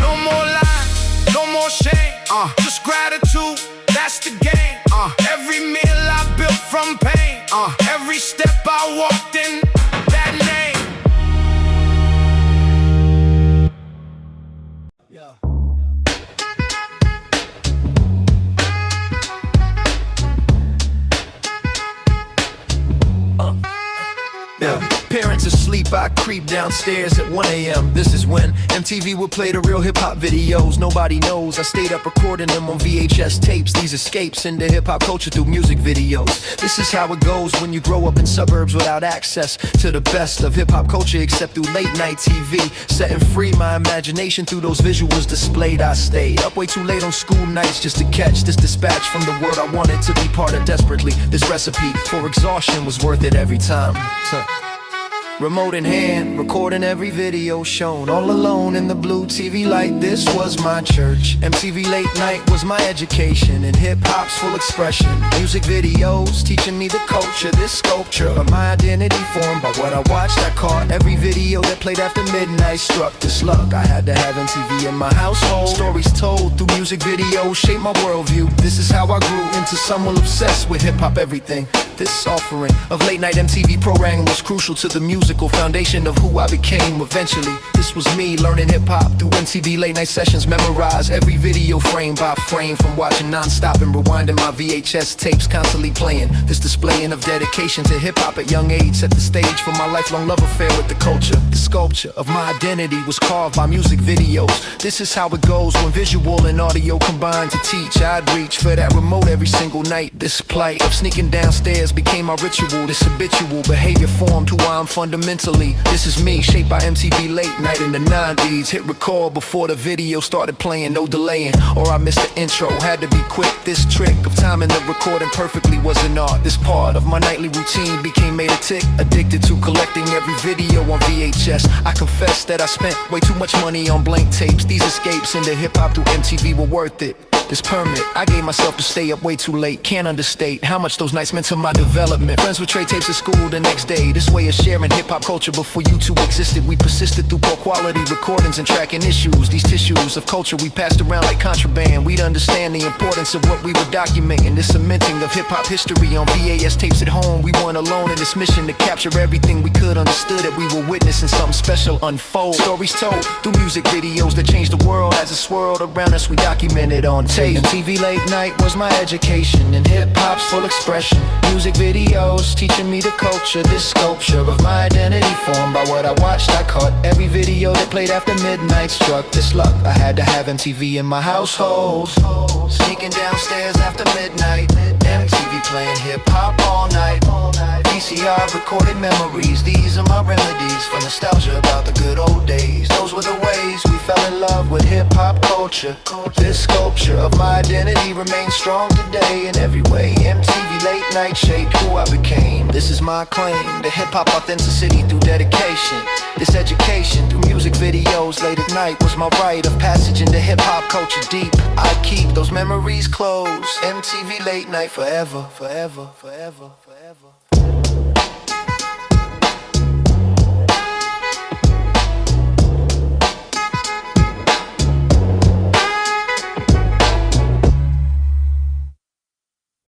No more lies, no more shame, just gratitude, that's the game. Every meal I built from pain, every step I walked in that name. Parents asleep, I creep downstairs at 1 a.m. This is when MTV would play the real hip-hop videos. Nobody knows I stayed up recording them on VHS tapes. These escapes into hip-hop culture through music videos. This is how it goes when you grow up in suburbs without access to the best of hip-hop culture except through late-night TV. Setting free my imagination through those visuals displayed. I stayed up way too late on school nights just to catch this dispatch from the world I wanted to be part of desperately. This recipe for exhaustion was worth it every time. Remote in hand, recording every video shown. All alone in the blue TV light, this was my church. MTV Late Night was my education in hip-hop's full expression. Music videos teaching me the culture, this sculpture of my identity formed by what I watched. I caught every video that played after midnight struck this luck. I had to have MTV in my household. Stories told through music videos shaped my worldview. This is how I grew into someone obsessed with hip-hop everything. This offering of late-night MTV programming was crucial to the musical foundation of who I became eventually. This was me learning hip-hop through MTV late-night sessions. Memorize every video frame by frame, from watching non-stop and rewinding my VHS tapes, constantly playing. This displaying of dedication to hip-hop at young age set the stage for my lifelong love affair with the culture. The sculpture of my identity was carved by music videos. This is how it goes when visual and audio combine to teach. I'd reach for that remote every single night. This plight of sneaking downstairs became my ritual. This habitual behavior formed who I am fundamentally. This is me, shaped by MTV Late Night in the 90s. Hit record before the video started playing, no delaying, or I missed the intro, had to be quick. This trick of timing the recording perfectly was an art. This part of my nightly routine became made a tick. Addicted to collecting every video on VHS. I confess that I spent way too much money on blank tapes. These escapes into hip-hop through MTV were worth it. This permit, I gave myself to stay up way too late. Can't understate how much those nights meant to my development. Friends would trade tapes at school the next day. This way of sharing hip-hop culture before YouTube existed. We persisted through poor quality recordings and tracking issues. These tissues of culture we passed around like contraband. We'd understand the importance of what we were documenting. This cementing of hip-hop history on VHS tapes at home. We weren't alone in this mission to capture everything we could. Understood that we were witnessing something special unfold. Stories told through music videos that changed the world. As it swirled around us, we documented on tape. MTV Late Night was my education in hip-hop's full expression. Music videos teaching me the culture, this sculpture of my identity formed by what I watched. I caught every video that played after midnight struck this luck. I had to have MTV in my household. Sneaking downstairs after midnight, MTV playing hip-hop all night. VCR recorded memories, these are my remedies for nostalgia about the good old days. Those were the ways we fell in love with hip-hop culture. This sculpture of my identity remains strong today in every way. MTV Late Night shaped who I became. This is my claim, the hip-hop authenticity through dedication. This education through music videos late at night was my rite of passage into hip-hop culture deep. I keep those memories close. MTV Late Night forever, forever, forever, forever.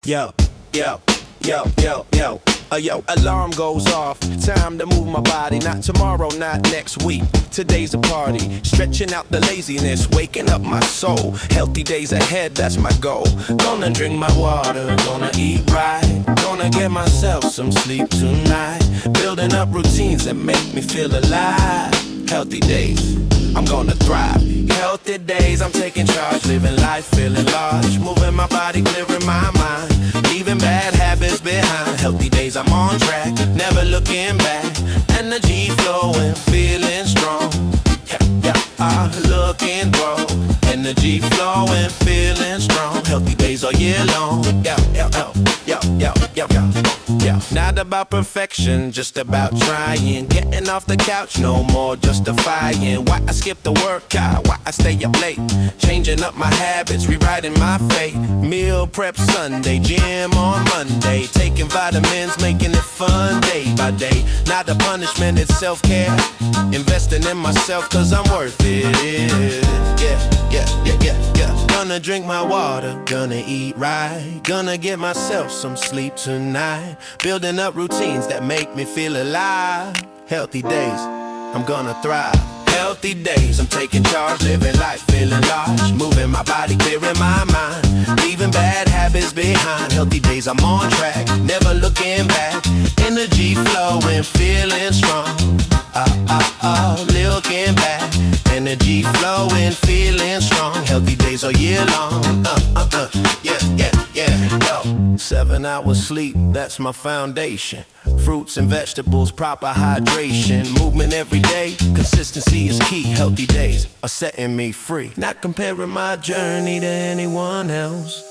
Yo, yo, yo, yo, yo. Yo, alarm goes off. Time to move my body. Not tomorrow, not next week. Today's a party. Stretching out the laziness, waking up my soul. Healthy days ahead, that's my goal. Gonna drink my water, gonna eat right. Gonna get myself some sleep tonight. Building up routines that make me feel alive. Healthy days, I'm gonna thrive. Healthy days, I'm taking charge. Living life, feeling large. Moving my body, clearing my mind. Leaving bad habits behind. Healthy days, I'm on track. Never looking back. Energy flowing, feeling strong. Looking grow. Energy flowing, feeling strong. Healthy days all year long. Not about perfection, just about trying. Getting off the couch, no more justifying. Why I skip the workout, why I stay up late. Changing up my habits, rewriting my fate. Meal prep Sunday, gym on Monday. Taking vitamins, making it fun day by day. Not a punishment, it's self-care. Investing in myself cause I'm worth it. Gonna drink my water, gonna eat right. Gonna give myself some sleep tonight. Building up routines that make me feel alive. Healthy days, I'm gonna thrive. Healthy days, I'm taking charge, living life, feeling large. Moving my body, clearing my mind. Leaving bad habits behind. Healthy days, I'm on track, never looking back. Energy flowing, feeling strong. Looking back. Energy flowing, feeling strong. Healthy days all year long. Yo, 7 hours sleep, that's my foundation. Fruits and vegetables, proper hydration. Movement every day, consistency is key. Healthy days are setting me free. Not comparing my journey to anyone else.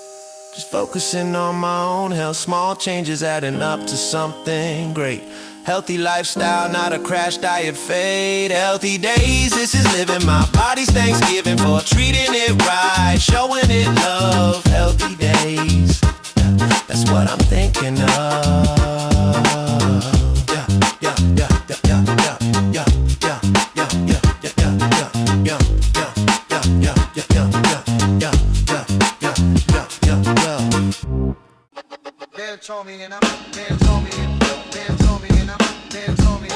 Just focusing on my own health. Small changes adding up to something great. Healthy lifestyle, not a crash diet fade. Healthy days, this is living my body's Thanksgiving for treating it right, showing it love. Healthy days, that's what I'm thinking of. They told me and they told me and they told me and they told me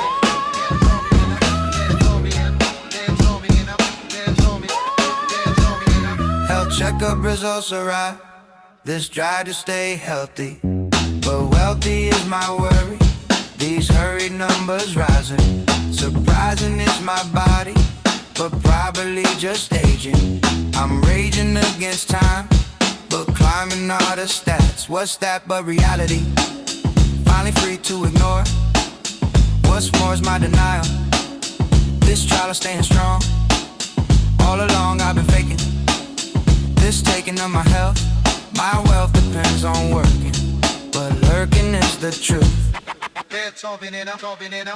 health checkup results arrive. This drive to stay healthy, but wealthy is my worry. These hurried numbers rising. Surprising is my body, but probably just aging. I'm raging against time, but climbing all the stats. What's that but reality? Finally free to ignore. What's more is my denial. This trial of staying strong. All along I've been faking. This taking of my health. My wealth depends on working, but lurking is the truth.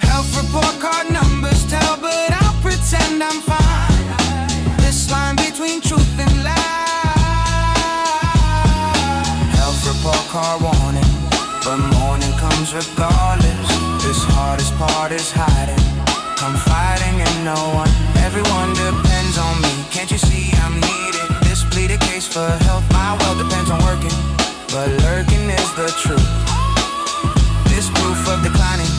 Health report card numbers tell, but I'll pretend I'm fine. This line between truth and lie. Health report card warning, but morning comes regardless. This hardest part is hiding, confiding in no one. Everyone depends on me, can't you see I'm needed? This plead a case for health, my wealth depends on working, but lurking is the truth. This proof of declining,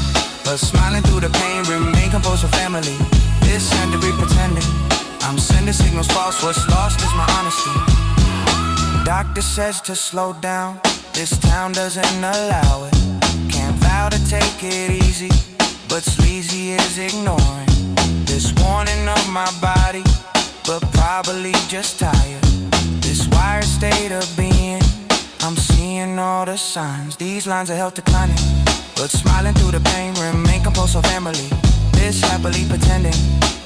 but smiling through the pain, remain composed for family. This had to be pretending, I'm sending signals false, what's lost is my honesty. Doctor says to slow down, this town doesn't allow it. Can't vow to take it easy, but sleazy is ignoring. This warning of my body, but probably just tired. This wired state of being, I'm seeing seeing all the signs. These lines are health declining, but smiling through the pain, remain composed for family. This happily pretending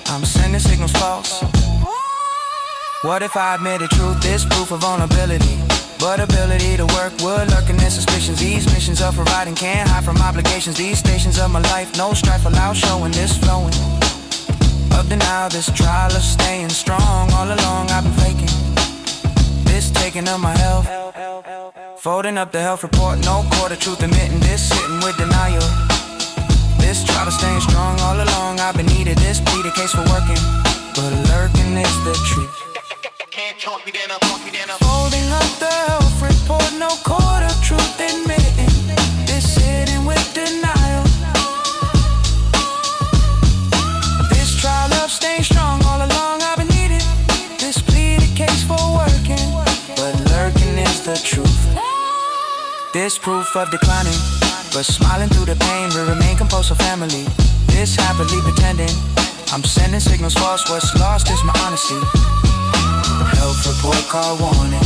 I'm sending signals false. What if I admitted truth? This proof of vulnerability, but ability to work would lurking in suspicions. These missions of providing can't hide from obligations. These stations of my life, no strife allowed, showing this flowing. Up to now, this trial of staying strong. All along I've been faking this taking of my health, folding up the health report. No court of truth admitting this, sitting with denial. This trial of staying strong. All along I've been needed. This be the case for working, but lurking is the truth. Folding up the health report. No court of truth admitting this, sitting with denial. This trial of staying strong. All along I've been needed. This be the case for working, but lurking is the truth. This proof of declining, but smiling through the pain, we remain composed for family. This happily pretending I'm sending signals false. What's lost is my honesty. Health report card warning,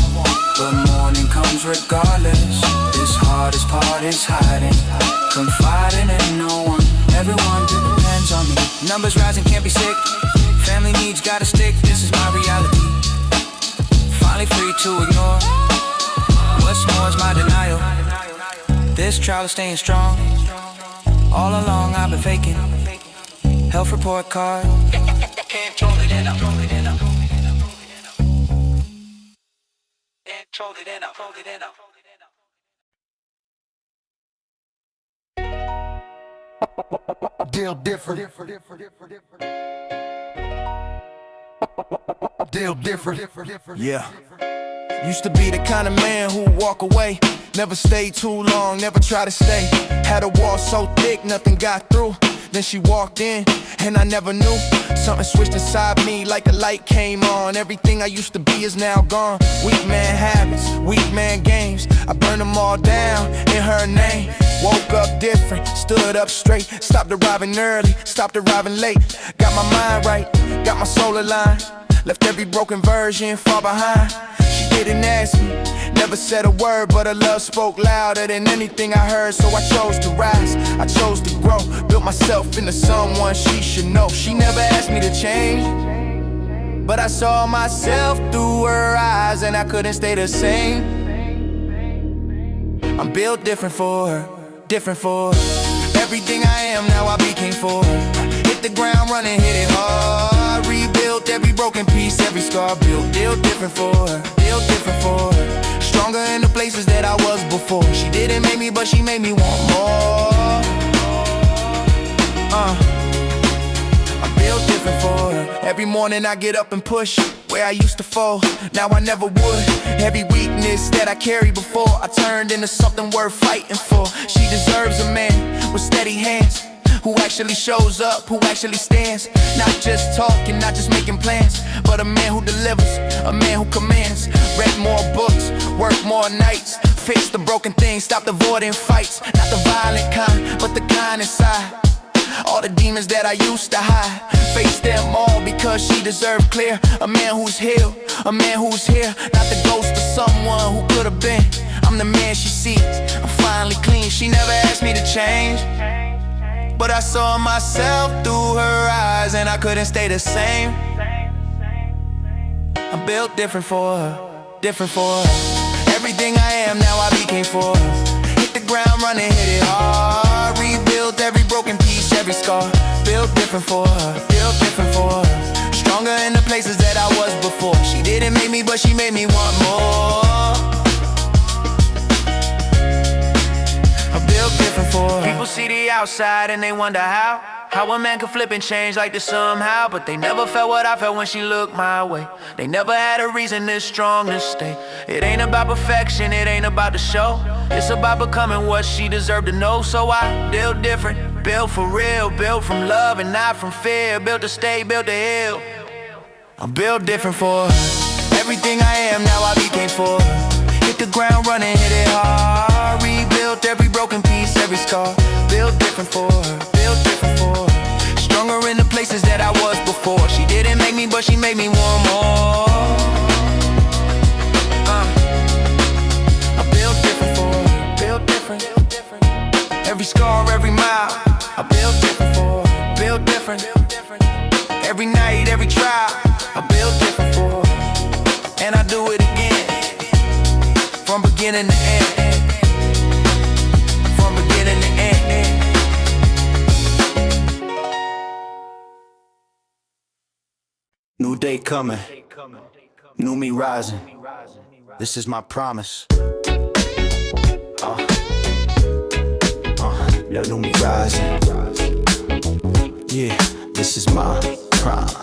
but morning comes regardless. This hardest part is hiding, confiding in no one. Everyone depends on me. Numbers rising, can't be sick. Family needs gotta stick. This is my reality. Finally free to ignore. What's more is my denial. This trial is staying strong. All along I've been faking. Health report card. Can't hold it in up, hold it in up. Hold it in up, hold it in up. Deal different. Deal different. Yeah. Used to be the kind of man who'd walk away, never stayed too long, never try to stay. Had a wall so thick, nothing got through. Then she walked in, and I never knew. Something switched inside me like a light came on. Everything I used to be is now gone. Weak man habits, weak man games, I burned them all down in her name. Woke up different, stood up straight. Stopped arriving early, stopped arriving late. Got my mind right, got my soul aligned. Left every broken version far behind. She didn't ask me, never said a word, but her love spoke louder than anything I heard. So I chose to rise, I chose to grow, built myself into someone she should know. She never asked me to change, but I saw myself through her eyes, and I couldn't stay the same. I'm built different for her, different for her. Everything I am now I became for her. Hit the ground running, hit it hard. Rebuilt every broken piece, every scar built. Built different for her, built different for her. Stronger in the places that I was before. She didn't make me, but she made me want more. I'm built different for her. Every morning I get up and push where I used to fall, now I never would. Every weakness that I carried before, I turned into something worth fighting for. She deserves a man with steady hands, who actually shows up, who actually stands. Not just talking, not just making plans, but a man who delivers, a man who commands. Read more books, work more nights, fix the broken things, stop avoiding fights. Not the violent kind, but the kind inside. All the demons that I used to hide, face them all because she deserved clear. A man who's healed, a man who's here. Not the ghost of someone who could have been. I'm the man she sees, I'm finally clean. She never asked me to change, but I saw myself through her eyes, and I couldn't stay the same. I'm built different for her, different for her. Everything I am now I became for her. Hit the ground running, hit it hard. Rebuilt every broken piece, every scar. Built different for her, built different for her. Stronger in the places that I was before. She didn't make me, but she made me want more. I'm built different for her. People see the outside and they wonder how a man could flip and change like this somehow. But they never felt what I felt when she looked my way. They never had a reason this strong to stay. It ain't about perfection, it ain't about the show. It's about becoming what she deserved to know. So I built different, built for real, built from love and not from fear. Built to stay, built to heal. I'm built different for her. Everything I am now I became for her. Hit the ground running, hit it hard. Rebuilt every broken piece, every scar. Built different for her, built different for her. Stronger in the places that I was before. She didn't make me, but she made me want more. I built different beginning to end. From beginning to end. New day coming, new me rising. This is my promise. New me rising. Yeah, this is my promise.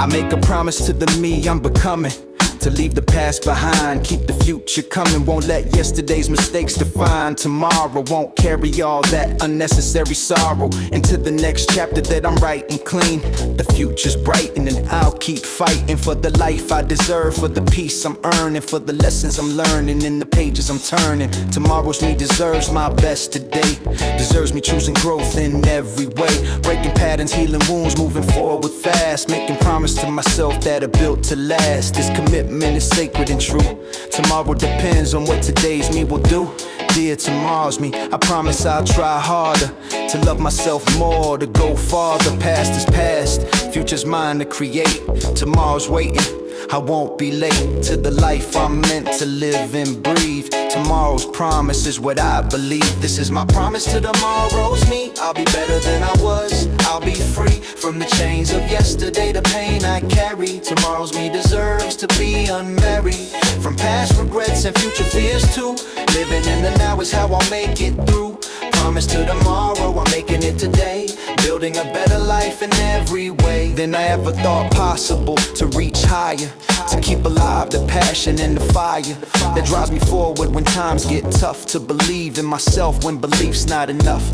I make a promise to the me I'm becoming, to leave the past behind, keep the future coming. Won't let yesterday's mistakes define tomorrow. Won't carry all that unnecessary sorrow into the next chapter that I'm writing clean. The future's bright and I'll keep fighting for the life I deserve, for the peace I'm earning, for the lessons I'm learning in the pages I'm turning. Tomorrow's me deserves my best today, deserves me choosing growth in every way, breaking patterns, healing wounds, moving forward fast, making promise to myself that are built to last. This commitment is sacred and true. Tomorrow depends on what today's me will do. Dear tomorrow's me, I promise I'll try harder to love myself more, to go farther. Past is past, future's mine to create. Tomorrow's waiting, I won't be late to the life I'm meant to live and breathe. Tomorrow's promise is what I believe. This is my promise to tomorrow's me. I'll be better than I was. I'll be free from the chains of yesterday, the pain I carry. Tomorrow's me deserves to be unmarried from past regrets and future fears too. Living in the now is how I'll make it through. Promise to tomorrow, I'm making it today, building a better life in every way than I ever thought possible. To reach higher, to keep alive the passion and the fire that drives me forward when times get tough. To believe in myself when belief's not enough.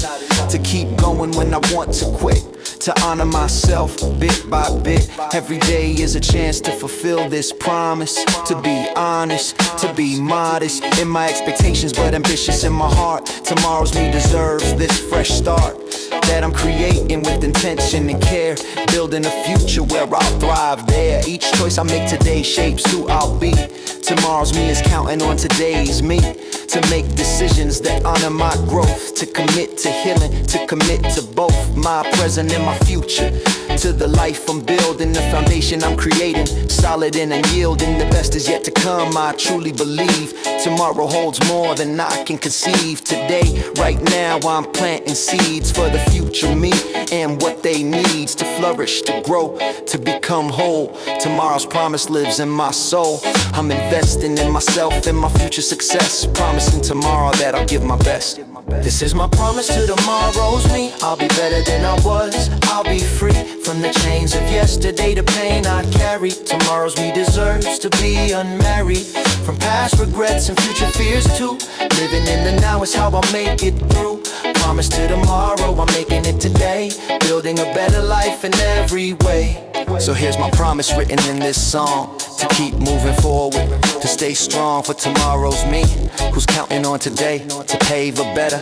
To keep going when I want to quit. To honor myself bit by bit. Every day is a chance to fulfill this promise. To be honest, to be modest in my expectations, but ambitious in my heart. Tomorrow's me deserves this fresh start that I'm creating with intention and care, building a future where I'll thrive there. Each choice I make today shapes who I'll be. Tomorrow's me is counting on today's me to make decisions that honor my growth, to commit to healing, to commit to both my present and my future, to the life I'm building, the foundation I'm creating, solid and unyielding. The best is yet to come, I truly believe. Tomorrow holds more than I can conceive. Today, right now, I'm planting seeds for the future me and what they need to flourish, to grow, to become whole. Tomorrow's promise lives in my soul. I'm investing in myself and my future success, promising tomorrow that I'll give my best. This is my promise to tomorrow's me. I'll be better than I was. I'll be free from the chains of yesterday, the pain I carry. Tomorrow's me deserves to be unmarried from past regrets and future fears too. Living in the now is how I'll make it through. Promise to tomorrow, I'm making it today, building a better life in every way. So here's my promise written in this song, to keep moving forward, to stay strong for tomorrow's me, who's counting on today to pave a better,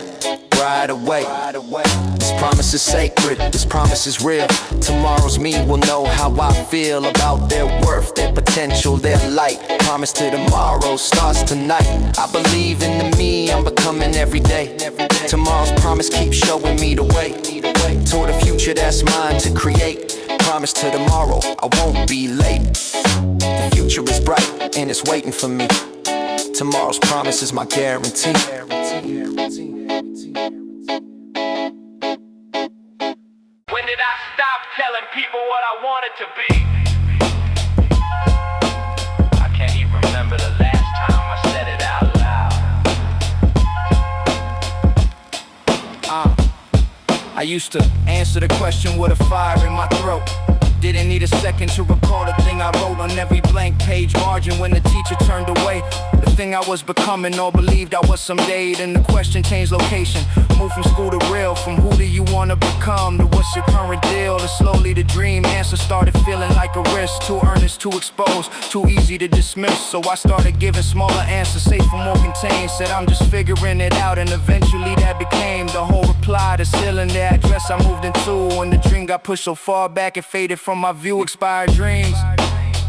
brighter way. This promise is sacred, this promise is real. Tomorrow's me will know how I feel about their worth, their potential, their light. Promise to tomorrow starts tonight. I believe in the me I'm becoming every day. Tomorrow's promise keeps showing me the way toward a future that's mine to create. Promise to tomorrow, I won't be late. The future is bright and it's waiting for me. Tomorrow's promise is my guarantee. When did I stop telling people what I wanted to be? I can't even remember the last time I said it out loud. I used to answer the question with a fire in my throat. Didn't need a second to recall the thing I wrote on every blank page margin when the teacher turned away. The thing I was becoming or believed I was someday. Then the question changed location. Moved from school to real, from who do you wanna become to what's your current deal. To slowly the dream answer started feeling like a risk. Too earnest, too exposed, too easy to dismiss. So I started giving smaller answers, safer, more contained. Said I'm just figuring it out, and eventually that became the whole reply. The ceiling, the address I moved into. When the dream got pushed so far back it faded from my view. Expired dreams,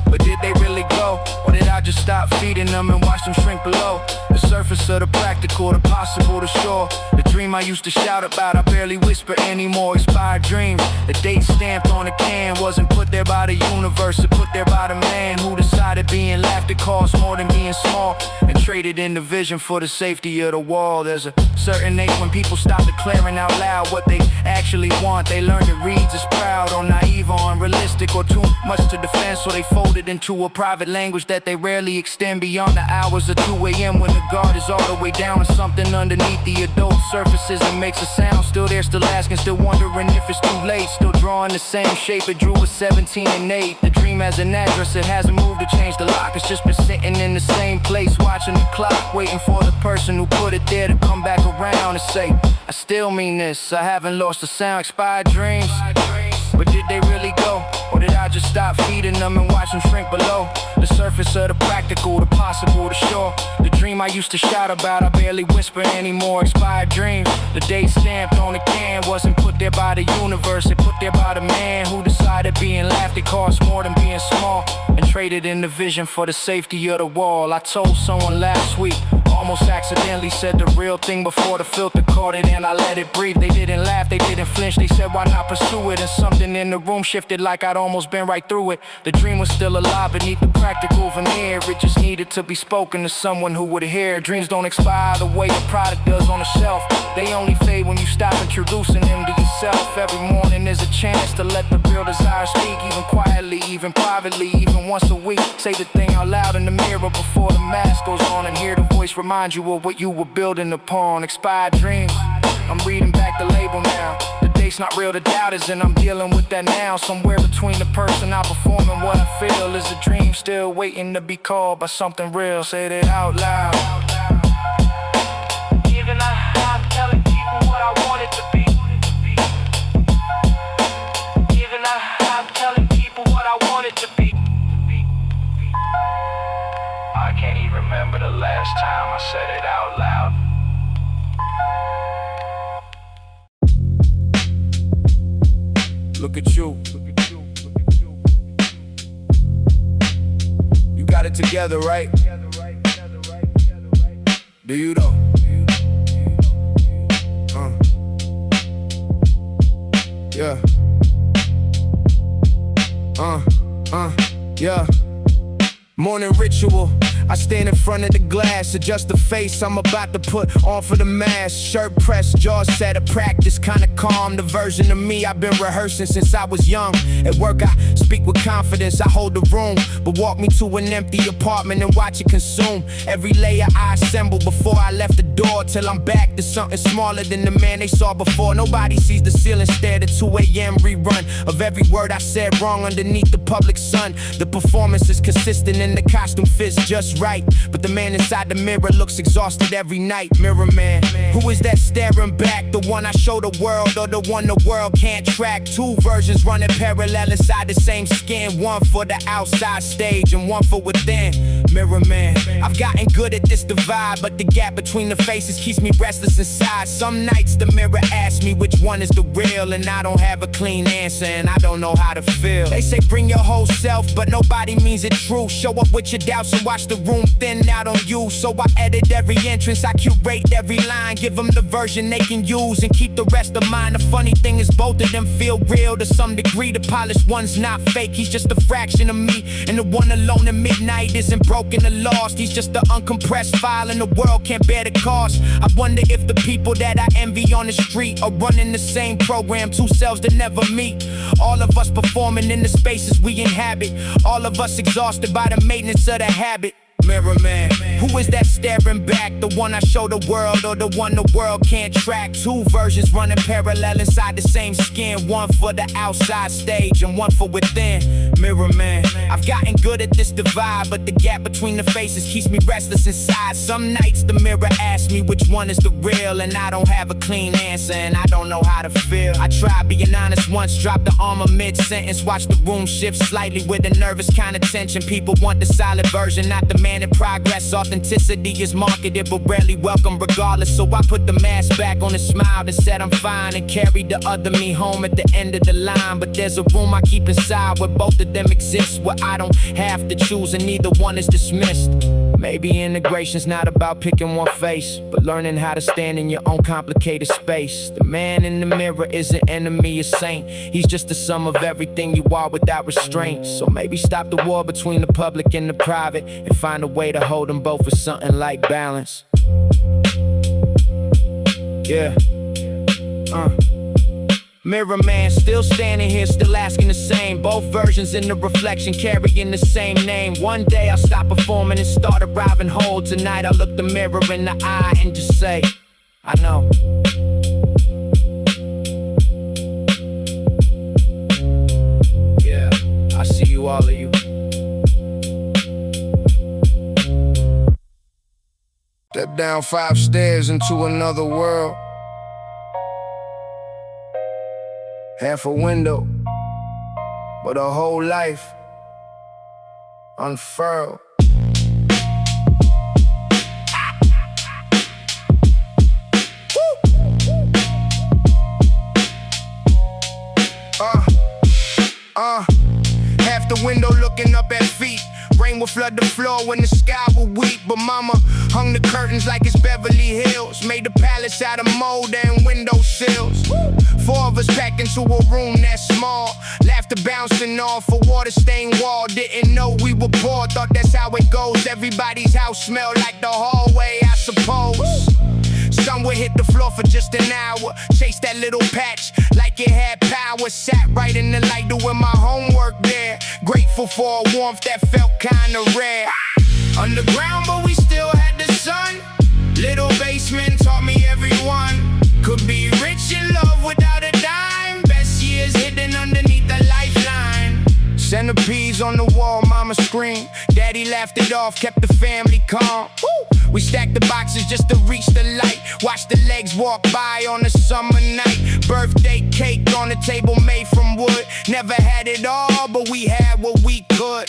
but did they really go? Or did I just stop feeding them and watch them shrink below the surface of the practical, the possible, the sure? The dream I used to shout about, I barely whisper anymore. Expired dreams, the date stamped on the can wasn't put there by the universe, it put there by the man who decided being laughter costs more than being small. And traded in the vision for the safety of the wall. There's a certain age when people stop declaring out loud what they actually want. They learn to read as proud or naive or unrealistic or too much to defend, so they fold it into a private language that they rarely extend beyond the hours of 2 a.m. when the guard is all the way down and something underneath the adult surfaces and makes a sound. Still there, still asking, still wondering if it's too late. Still drawing the same shape it drew at 17 and 8. The dream has an address, it hasn't moved to change the lock. It's just been sitting in the same place, watching the clock, waiting for the person who put it there to come back around and say, I still mean this, I haven't lost a sound. Expired dreams, but did they really go? Or did I just stop feeding them and watch them shrink below the surface of the practical, the possible, the sure? The dream I used to shout about, I barely whisper anymore. Expired dreams, the date stamped on the can wasn't put there by the universe, it put there by the man who decided being laughed it costs more than being small, and traded in the vision for the safety of the wall. I told someone last week, almost accidentally said the real thing before the filter caught it and I let it breathe. They didn't laugh, they didn't flinch, they said why not pursue it? And something in the room shifted like I'd almost been right through it. The dream was still alive beneath the practical veneer. It just needed to be spoken to someone who would hear. Dreams don't expire the way a product does on the shelf. They only fade when you stop introducing them to yourself. Every morning there's a chance to let the real desire speak, even quietly, even privately, even once a week. Say the thing out loud in the mirror before the mask goes on, and hear the voice remind you of what you were building upon. Expired dreams, I'm reading back the label now. The date's not real, the doubt is, and I'm dealing with that now. Somewhere between the person I perform and what I feel is a dream still waiting to be called by something real. Say that out loud. Even I'm telling people what I want it to be. Even I'm telling people what I want it to be. I can't even remember the last time I said it out loud. Look at you. You got it together, right? Do you though? Yeah. Yeah. Morning ritual. I stand in front of the glass, adjust the face I'm about to put on for the mask. Shirt pressed, jaws set of practice, kinda calm. The version of me I've been rehearsing since I was young. At work I speak with confidence, I hold the room, but walk me to an empty apartment and watch it consume every layer I assemble before I left the door, till I'm back to something smaller than the man they saw before. Nobody sees the ceiling stare at 2 a.m. rerun of every word I said wrong underneath the public sun. The performance is consistent and the costume fits just right, but the man inside the mirror looks exhausted every night. Mirror man, who is that staring back? The one I show the world or the one the world can't track? Two versions running parallel inside the same skin, one for the outside stage and one for within. Mirror man, I've gotten good at this divide, but the gap between the faces keeps me restless inside. Some nights the mirror asks me which one is the real, and I don't have a clean answer and I don't know how to feel. They say bring your whole self, but nobody means it true. Show up with your doubts and watch the room thin out on you. So I edit every entrance, I curate every line, give them the version they can use and keep the rest of mine. The funny thing is both of them feel real to some degree. The polished one's not fake, he's just a fraction of me, and the one alone at midnight isn't broken or lost. He's just the uncompressed file and the world can't bear the cost. I wonder if the people that I envy on the street are running the same program, two selves that never meet. All of us performing in the spaces we inhabit, all of us exhausted by the maintenance of the habit. Mirror man, who is that staring back? The one I show the world or the one the world can't track? Two versions running parallel inside the same skin, one for the outside stage and one for within. Mirror man, I've gotten good at this divide, but the gap between the faces keeps me restless inside. Some nights the mirror asks me which one is the real, and I don't have a clean answer and I don't know how to feel. I tried being honest once, dropped the armor mid-sentence, watched the room shift slightly with a nervous kind of tension. People want the solid version, not the man in progress. Authenticity is marketed but rarely welcome regardless. So I put the mask back on and smiled and said I'm fine, and carried the other me home at the end of the line. But there's a room I keep inside where both of them exist, where I don't have to choose and neither one is dismissed. Maybe integration's not about picking one face, but learning how to stand in your own complicated space. The man in the mirror isn't enemy, a saint. He's just the sum of everything you are without restraint. So maybe stop the war between the public and the private, and find a way to hold them both with something like balance. Yeah. Mirror man, still standing here, still asking the same. Both versions in the reflection, carrying the same name. One day I'll stop performing and start arriving whole. Tonight I'll look the mirror in the eye and just say, I know. Yeah, I see you, all of you. Step down 5 stairs into another world. Half a window, but a whole life unfurled. Half the window looking up at feet. Rain will flood the floor when the sky will weep. But mama hung the curtains like it's Beverly Hills. Made the palace out of mold and window sills. 4 of us packed into a room that small. Laughter bouncing off a water-stained wall. Didn't know we were poor, thought that's how it goes. Everybody's house smelled like the hallway, I suppose. Sun would hit the floor for just an hour. Chase that little patch like it had power. Sat right in the light doing my homework there. Grateful for a warmth that felt kinda rare. Underground but we still had the sun. Little basement taught me everyone could be rich in love without a dime. Best years hidden underneath the lifeline. Centipedes on the wall, mama screamed. Daddy laughed it off, kept the family calm. We stacked the boxes just to reach the light. Watch the legs walk by on a summer night. Birthday cake on the table made from wood. Never had it all, but we had what we could.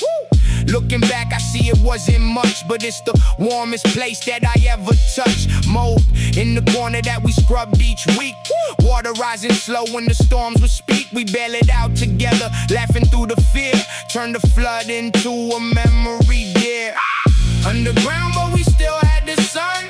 Looking back, I see it wasn't much, but it's the warmest place that I ever touched. Mold in the corner that we scrubbed each week. Water rising slow when the storms would speak. We bail it out together, laughing through the fear. Turn the flood into a memory, dear. Underground, but we still had the sun.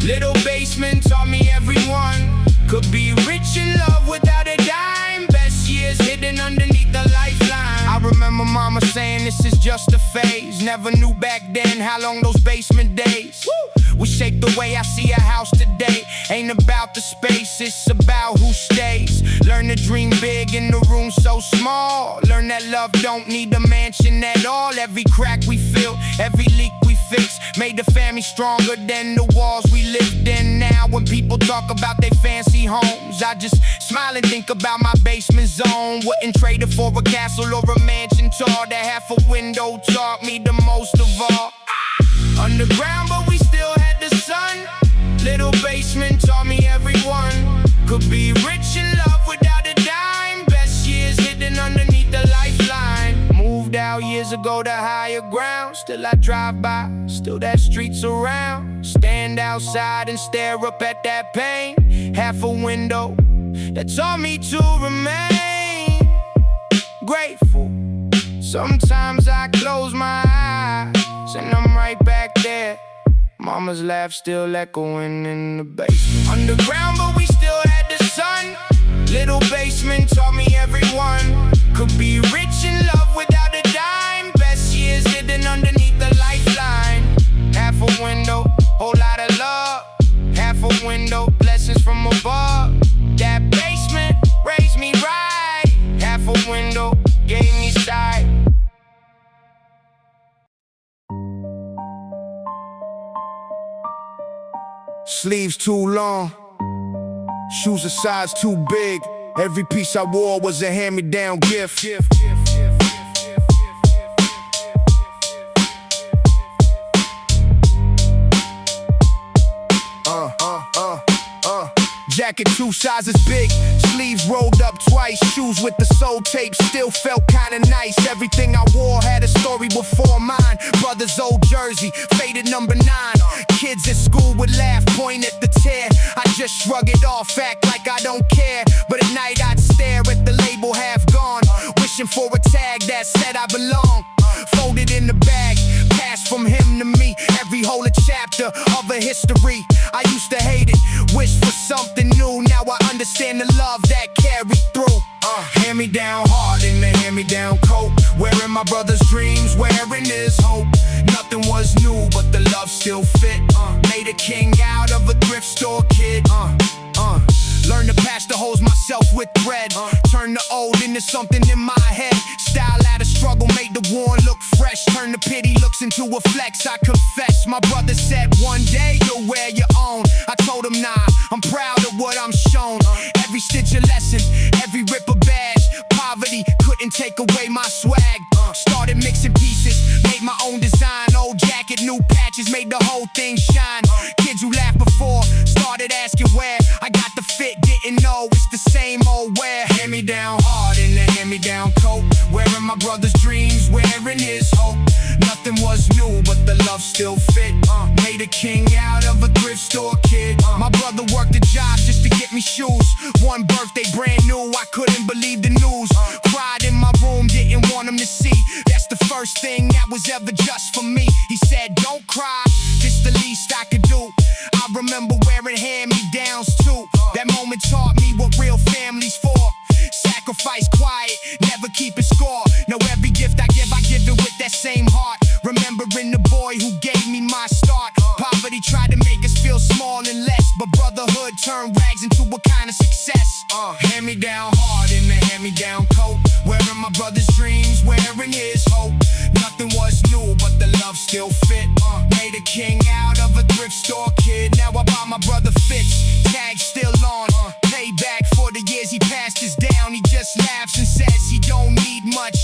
Little basement taught me everyone could be rich in love without a dime. Best years hidden underneath the lifeline. I remember mama saying this is just a phase. Never knew back then how long those basement days would shape the way I see a house today. Ain't about the space, it's about who stays. Learn to dream big in the room so small. Learn that love don't need a mansion at all. Every crack we fill, every leak we fix, made the family stronger than the walls we lived in. Now when people talk about their fancy homes, I just smile and think about my basement zone. Wouldn't trade it for a castle or a mansion tall. That half a window taught me the most of all. Underground but we still had the sun. Little basement taught me everyone could be rich in love without a dime. Best years hidden underneath the lifeline. Moved out years ago to higher ground. Still I drive by, still that streets around. Stand outside and stare up at that pain. Half a window that taught me to remain grateful. Sometimes I close my eyes and I'm right back there. Mama's laugh still echoing in the basement. Underground but we still had the sun. Little basement taught me everyone could be rich in love without a dime. Best years hidden underneath the lifeline. Half a window, whole lot of love. Half a window, blessings from above. That basement raised me right. Half a window gave me sight. Sleeves too long, shoes a size too big. Every piece I wore was a hand-me-down gift. Jacket 2 sizes big, sleeves rolled up twice. Shoes with the sole tape still felt kinda nice. Everything I wore had a story before mine. Brother's old jersey, faded number 9. Kids at school would laugh, point at the tear. I just shrug it off, act like I don't care. But at night I'd stare at the label half gone, wishing for a tag that said I belong. Folded in the bag, passed from him to me. Every whole a chapter of a history. I used to hate it, wish for something new. Now I understand the love that carried through. Hand me down hard in the hand me down coat, wearing my brother's dreams, wearing his hope. Nothing was new, but the love still fit. Made a king out of a thrift store kid. Learn to patch the holes myself with thread. Turn the old into something in my head. Style out of struggle, made the worn look fresh. Turn the pity looks into a flex, I confess. My brother said one day you'll wear your own. I told him nah, I'm proud of what I'm shown. Every stitch a lesson, every rip a badge. Poverty couldn't take away my swag. Started mixing pieces, made my own design. Old jacket, new patches, made the whole thing shine. Kids who laughed before started asking where I got the fit, didn't know it's the same old wear. Hand me down hard in the hand me down coat, wearing my brother's dreams, wearing his hope. Nothing was new, but the love still fit. Made a king out of a thrift store kid. My brother worked a job just to get me shoes. One birthday brand new, I couldn't believe the news. Cried in my room, didn't want him to see. That's the first thing that was ever just for me. He said, don't cry, this the least I could do. I remember wearing hand-me-downs too. That moment taught me what real family's for. Sacrifice quiet, never keeping score. Now every gift I give it with that same heart. Remembering the boy who gave me my start. Poverty tried to make us feel small and less, but brotherhood turned rags into a kind of success. Hand me down hard in the hand me down coat, wearing my brother's dreams, wearing his hope. Nothing was new, but the love still fit. Made a king out of a thrift store kid. Now I buy my brother fits, tag still on. Payback for the years he passed us down. He just laughs and says he don't need much.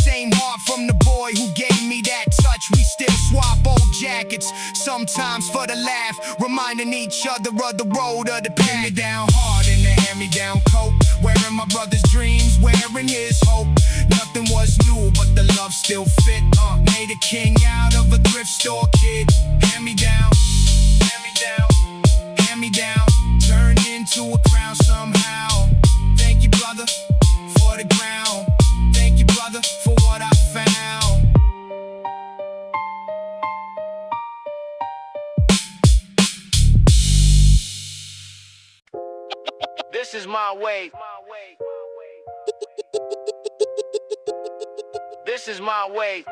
Same heart from the boy who gave me that touch. We still swap old jackets, sometimes for the laugh, reminding each other of the road of the path. Hand me down hard in the hand me down coat, wearing my brother's dreams, wearing his hope. Nothing was new, but the love still fit. Made a king out of a thrift store kid. Hand me down, hand me down, hand me down. Turned into a crown somehow. Thank you, brother, for the ground. Thank you, brother, for what I found. This is my way. This is my way.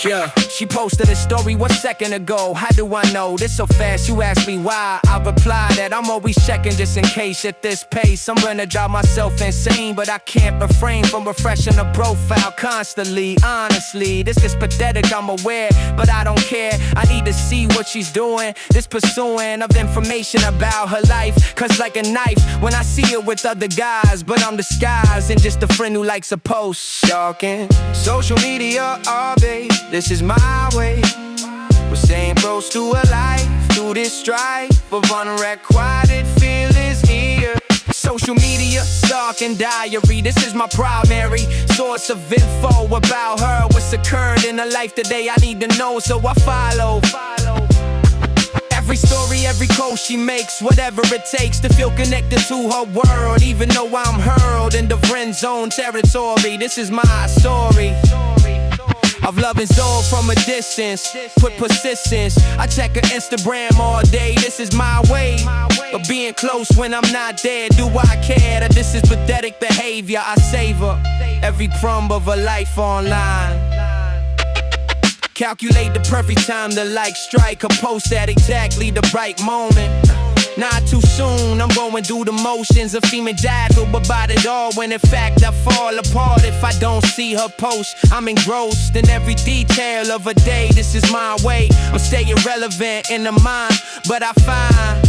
Yeah, she posted a story 1 second ago. How do I know this so fast? You ask me why. I reply that I'm always checking just in case. At this pace, I'm gonna drive myself insane, but I can't refrain from refreshing the profile constantly. Honestly, this is pathetic, I'm aware, but I don't care. I need to see what she's doing. This pursuing of information about her life, cause like a knife when I see her with other guys, but I'm disguised and just a friend who likes a post. Stalking social media all day. This is my way. We're staying close to a life through this strife of unrequited feelings here. Social media, stalking diary. This is my primary source of info about her. What's occurred in her life today I need to know, so I follow. Every story, every quote she makes, whatever it takes to feel connected to her world. Even though I'm hurled into friend zone territory, this is my story of loving Zoe from a distance, with persistence. I check her Instagram all day, this is my way of being close when I'm not there. Do I care that this is pathetic behavior? I savor every crumb of a life online. Calculate the perfect time to like, strike, or post at exactly the right moment. Not too soon, I'm going through the motions of feeling dazzled about it all, when in fact I fall apart if I don't see her post. I'm engrossed in every detail of a day, this is my way. I'm staying relevant in the mind, but I find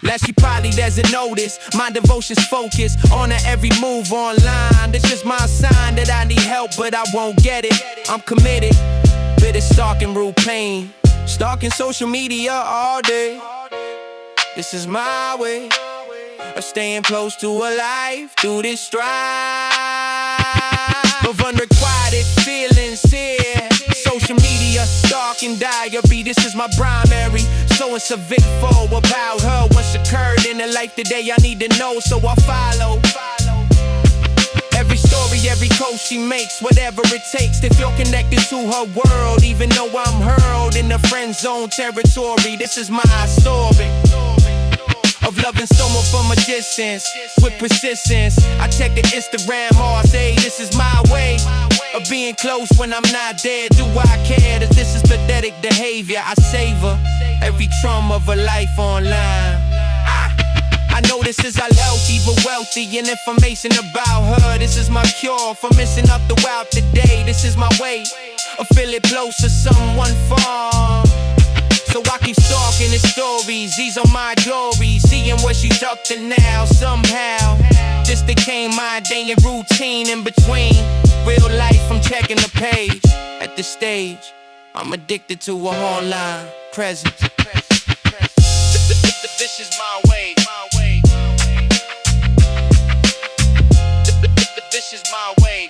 that she probably doesn't notice my devotion's focus on her every move online. This is my sign that I need help, but I won't get it. I'm committed, bitter stalking rule pain. Stalking social media all day. This is my way of staying close to a life through this strife of unrequited feelings here. Social media, stalking diary. This is my primary source of info about her. What's occurred in her life today I need to know, so I follow. Every story, every coast she makes, whatever it takes to feel connected to her world. Even though I'm hurled in the friend zone territory, this is my story of loving someone from a distance with persistence. I check the Instagram all day, this is my way of being close when I'm not there. Do I care that this is pathetic behavior? I savor every trauma of a life online. I know this is unhealthy but wealthy, and information about her. This is my cure for missing up throughout the day. This is my way of feeling close to someone far. So I keep stalking his stories, these are my glories. Seeing what she's up to now, somehow this became my day and routine. In between real life, I'm checking the page. At this stage, I'm addicted to a online presence. This is my way. This is my way.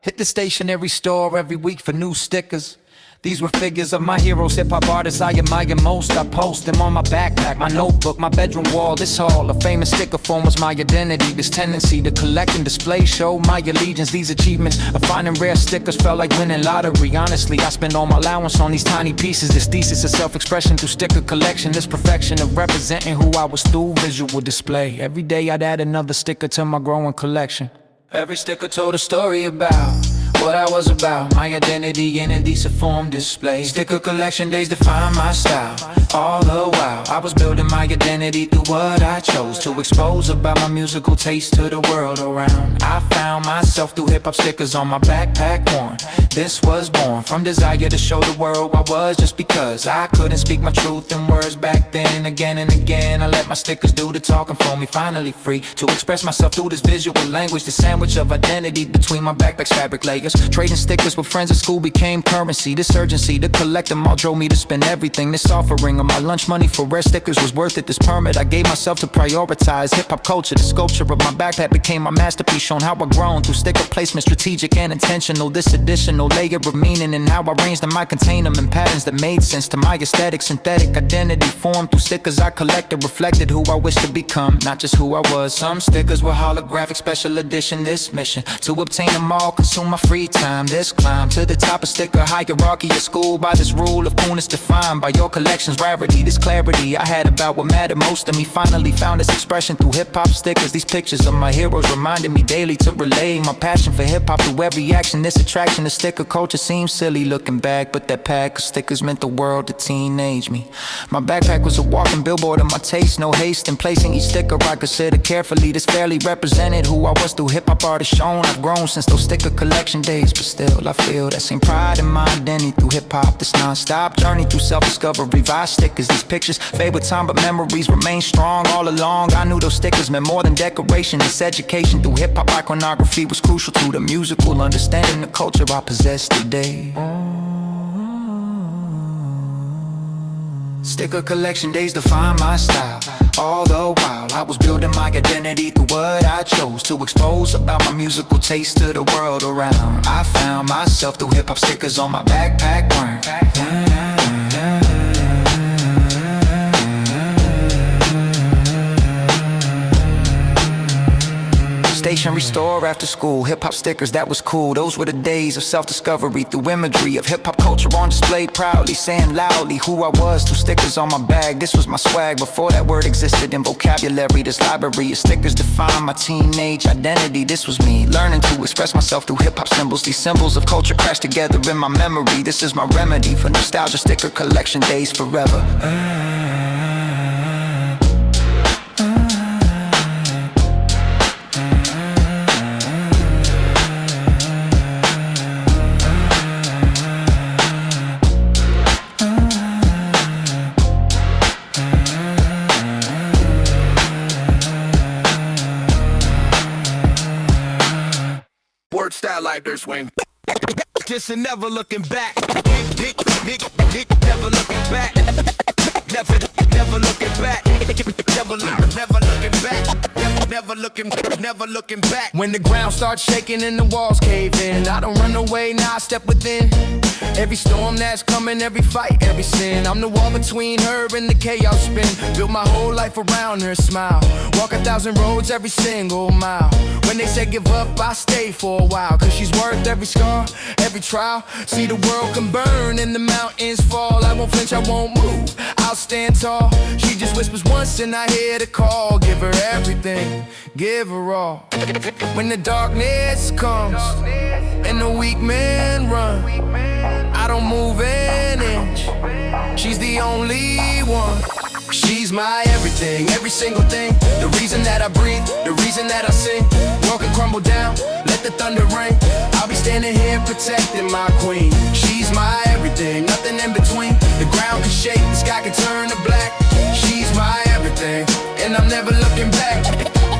Hit the stationery store every week for new stickers. These were figures of my heroes, hip-hop artists I admire most. I post them on my backpack, my notebook, my bedroom wall. This hall of famous sticker form was my identity. This tendency to collect and display show my allegiance. These achievements of finding rare stickers felt like winning lottery. Honestly, I spend all my allowance on these tiny pieces. This thesis of self-expression through sticker collection. This perfection of representing who I was through visual display. Every day I'd add another sticker to my growing collection. Every sticker told a story about what I was about, my identity in a decent form display. Sticker collection days define my style. All the while I was building my identity through what I chose to expose about my musical taste to the world around. I found myself through hip-hop stickers on my backpack worn. This was born from desire to show the world I was, just because I couldn't speak my truth in words back then. Again and again I let my stickers do the talking for me. Finally free to express myself through this visual language. The sandwich of identity between my backpack's fabric layers. Trading stickers with friends at school became currency. This urgency to collect them all drove me to spend everything. This offering of my lunch money for rare stickers was worth it. This permit I gave myself to prioritize hip-hop culture. The sculpture of my backpack became my masterpiece, showing how I've grown through sticker placement, strategic and intentional. This additional layer of meaning and how I arranged them, I contained them in patterns that made sense to my aesthetic. Synthetic identity formed through stickers I collected, reflected who I wish to become, not just who I was. Some stickers were holographic, special edition. This mission to obtain them all consume my free time. This climb to the top of sticker hierarchy at school by this rule of coolness defined by your collection's rarity. This clarity I had about what mattered most to me finally found its expression through hip-hop stickers. These pictures of my heroes reminded me daily to relay my passion for hip-hop through every action. This attraction to sticker culture seems silly looking back, but that pack of stickers meant the world to teenage me. My backpack was a walking billboard of my taste, no haste in placing each sticker I considered carefully. This fairly represented who I was through hip-hop artists shown. I've grown since those sticker collection days, but still I feel that same pride in my identity through hip-hop. This non-stop journey through self-discovery. Revised stickers, these pictures fade with time, but memories remain strong. All along I knew those stickers meant more than decoration. This education through hip-hop iconography was crucial to the musical understanding the culture I possess today. Sticker collection days define my style. All the while I was building my identity through what I chose to expose about my musical taste to the world around. I found myself through hip-hop stickers on my backpack worn. Stationery store after school, hip-hop stickers, that was cool. Those were the days of self-discovery through imagery of hip-hop culture on display, proudly saying loudly who I was through stickers on my bag. This was my swag before that word existed in vocabulary. This library of stickers defined my teenage identity. This was me learning to express myself through hip-hop symbols. These symbols of culture crashed together in my memory. This is my remedy for nostalgia sticker collection days forever. Word style like this, Wayne. Just a never looking back. Never looking back. Never never looking back. Never looking back. Never looking back. When the ground starts shaking and the walls cave in, I don't run away, now I step within. Every storm that's coming, every fight, every sin, I'm the wall between her and the chaos spin. Built my whole life around her smile. Walk 1,000 roads every single mile. When they say give up, I stay for a while. Cause she's worth every scar, every trial. See the world can burn and the mountains fall. I won't flinch, I won't move, I'll stand tall. She just whispers once and I hear the call. Give her everything, give her all. When the darkness comes and the weak men run, I don't move an inch. She's the only one. She's my everything, every single thing. The reason that I breathe, the reason that I sing. World can crumble down, let the thunder ring. I'll be standing here protecting my queen. She's my everything, nothing in between. The ground can shake, the sky can turn to black. She's my everything, and I'm never looking back.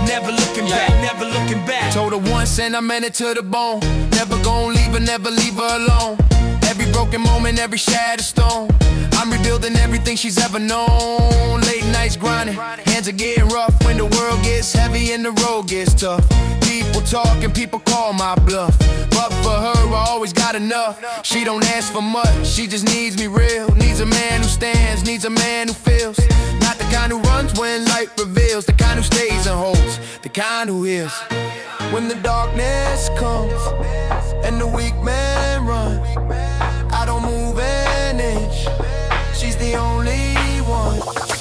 Never looking back, never looking back. Told her once and I meant it to the bone. Never gon' leave her, never leave her alone. Every broken moment, every shattered stone, I'm rebuilding everything she's ever known. Late nights grinding, hands are getting rough. When the world gets heavy and the road gets tough, people talk and people call my bluff. But for her, I always got enough. She don't ask for much, she just needs me real. Needs a man who stands, needs a man who feels. Not the kind who runs when light reveals. The kind who stays and holds, the kind who heals. When the darkness comes and the weak man run, I don't move an inch. She's the only one.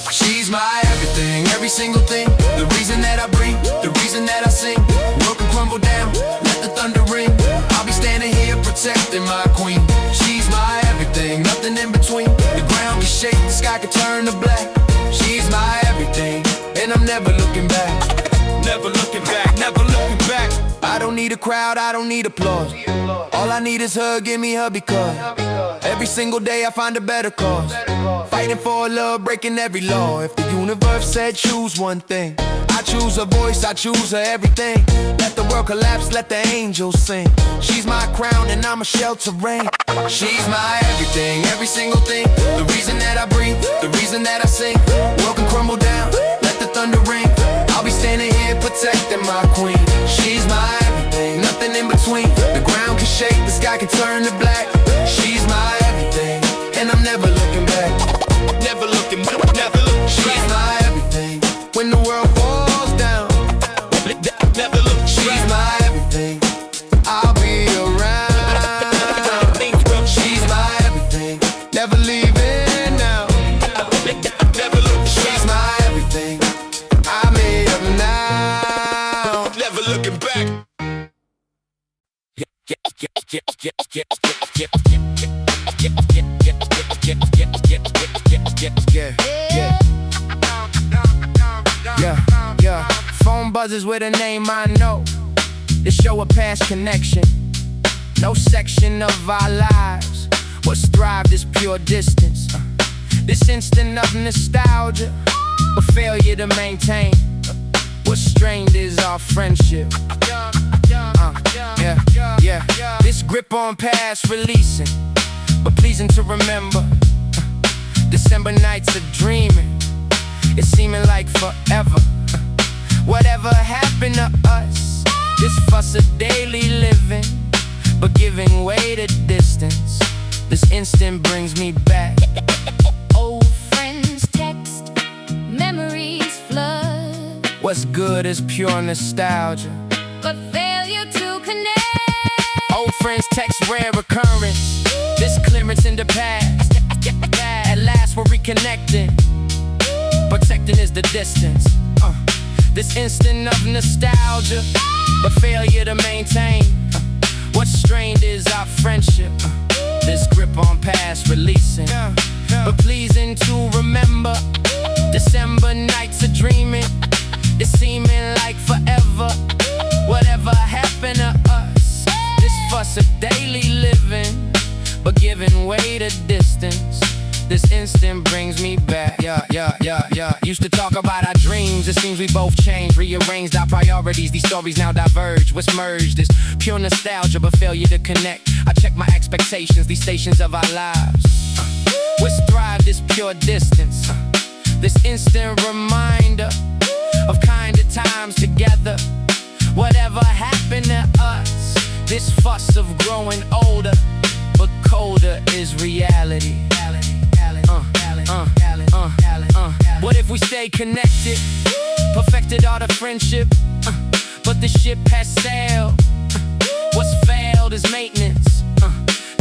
She's my everything, every single thing. The reason that I breathe, the reason that I sing. World can crumble down, let the thunder ring. I'll be standing here protecting my queen. She's my everything, nothing in between. The ground can shake, the sky can turn to black. She's my everything, and I'm never looking back. Never looking back, never looking back. I don't need a crowd, I don't need applause. All I need is her, give me her because every single day I find a better cause. Fighting for love, breaking every law. If the universe said choose one thing, I choose her voice, I choose her everything. Let the world collapse, let the angels sing. She's my crown and I'm a shelter rain. She's my everything, every single thing. The reason that I breathe, the reason that I sing. World can crumble down, let the thunder ring. I'll be standing here protecting my queen. She's my everything, nothing in between. The ground can shake, the sky can turn to black. She's my everything, and I'm never looking back. Never looking, never looking back. She's my everything, when the world falls down. Never look. She's my everything, I'll be around. She's my everything, never leaving now. Never look. She's my everything, I made up now. Never looking back. Yeah. Phone buzzes with a name I know. They show a past connection. No section of our lives was thrive this pure distance. This instant of nostalgia, but failure to maintain. What strained is our friendship. This grip on past releasing, but pleasing to remember. December nights of dreaming, it's seeming like forever. Whatever happened to us, this fuss of daily living, but giving way to distance. This instant brings me back. Old friends text, memories flood. What's good is pure nostalgia, but failure to connect. Old friends text rare occurrence. This clearance in the past. At last we're reconnecting. Protecting is the distance. This instant of nostalgia, but failure to maintain. What strained is our friendship. This grip on past releasing, but pleasing to remember. December nights of dreaming, it's seeming like forever. Whatever happened to us, this fuss of daily living, but giving way to distance. This instant brings me back. Used to talk about our dreams. It seems we both changed, rearranged our priorities. These stories now diverge. What's merged is pure nostalgia, but failure to connect. I check my expectations, these stations of our lives. What's thrive this pure distance. This instant reminder of kind of times together. Whatever happened to us? This fuss of growing older, but colder is reality. What if we stay connected? Perfected art of friendship, but the ship has sailed. What's failed is maintenance.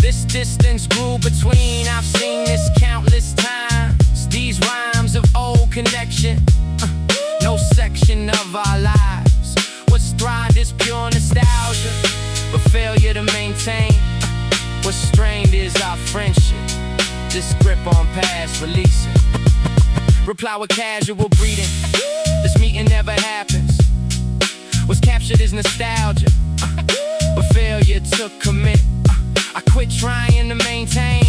This distance grew between. I've seen this countless times. These rhymes of old connection. No section of our lives. What's thrived is pure nostalgia, but failure to maintain. What's strained is our friendship. This grip on past releasing. Reply with casual greeting. This meeting never happens. What's captured is nostalgia, but failure to commit. I quit trying to maintain.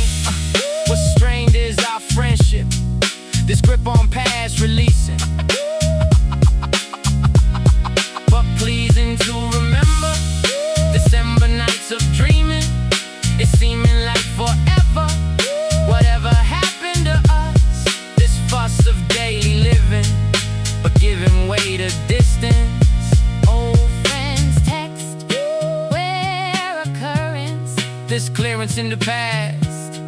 What's strained is our friendship. This grip on past releasing, but pleasing to remember. December nights of dreaming, it's seeming like forever. Whatever happened to us? This fuss of daily living, but giving way to distance. Old friends text, where occurrence? This clearance in the past,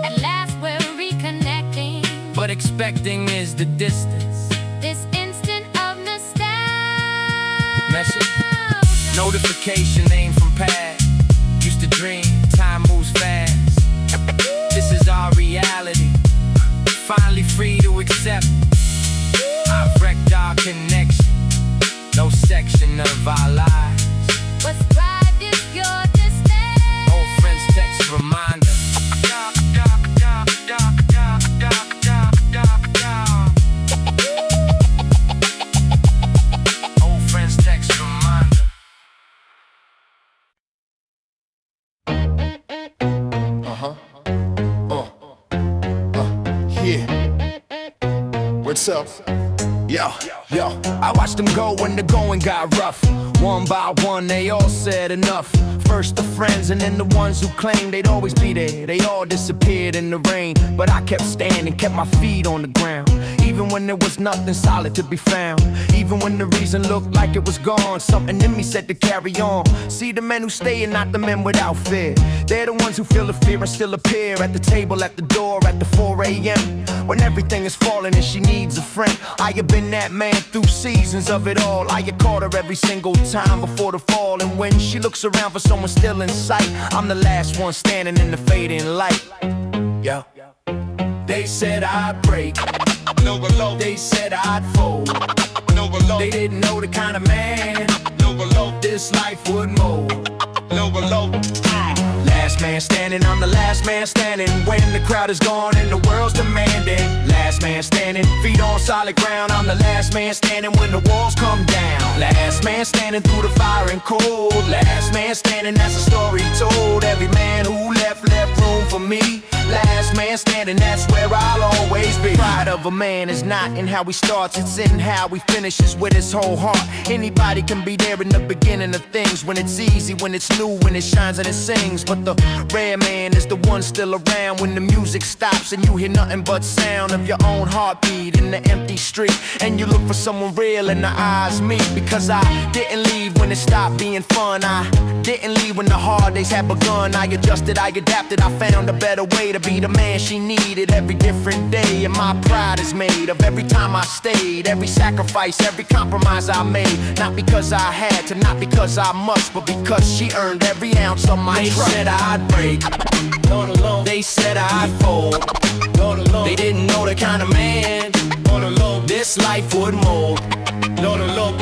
At last we're reconnecting. but expecting is the distance. This instant of nostalgia. Message. Notification name from past. Used to dream, time moves fast. This is our reality. Finally free to accept. I've wrecked our connection. No section of our lives. What's thrived is your distance. Old friends text reminder. Old friends text reminder. Yeah. What's up? Yo, I watched them go when the going got rough. One by one, they all said enough. First the friends and then the ones who claimed they'd always be there. They all disappeared in the rain, but I kept standing, kept my feet on the ground. Even when there was nothing solid to be found. Even when the reason looked like it was gone, something in me said to carry on. See the men who stay and not the men without fear. They're the ones who feel the fear and still appear at the table, at the door, at the 4 a.m. When everything is falling and she needs a friend. I have been that man through seasons of it all. I have caught her every single time before the fall. And when she looks around for someone still in sight, I'm the last one standing in the fading light. Yo. They said I'd break, No below. they said I'd fold. No below. They didn't know the kind of man No below. this life would mold. No below. Last man standing, I'm the last man standing. When the crowd is gone and the world's demanding. Last man standing, feet on solid ground. I'm the last man standing when the walls come down. Last man standing through the fire and cold. Last man standing, that's a story told. Every man who left room for me. Last man standing, that's where I'll always be. Pride of a man is not in how he starts, it's in how he finishes with his whole heart. Anybody can be there in the beginning of things. When it's easy, when it's new, when it shines and it sings. But the rare man is the one still around when the music stops and you hear nothing but sound of your own heartbeat in the empty street. And you look for someone real and the eyes meet. Because I didn't leave when it stopped being fun. I didn't leave when the hard days had begun. I adjusted, I adapted, I found a better way to be the man she needed every different day. And my pride is made of every time I stayed, every sacrifice, every compromise I made. Not because I had to, not because I must, but because she earned every ounce of my trust. They said I'd break, not alone. They said I'd fold, not alone. They didn't know the kind of man, not alone, this life would mold. Not alone.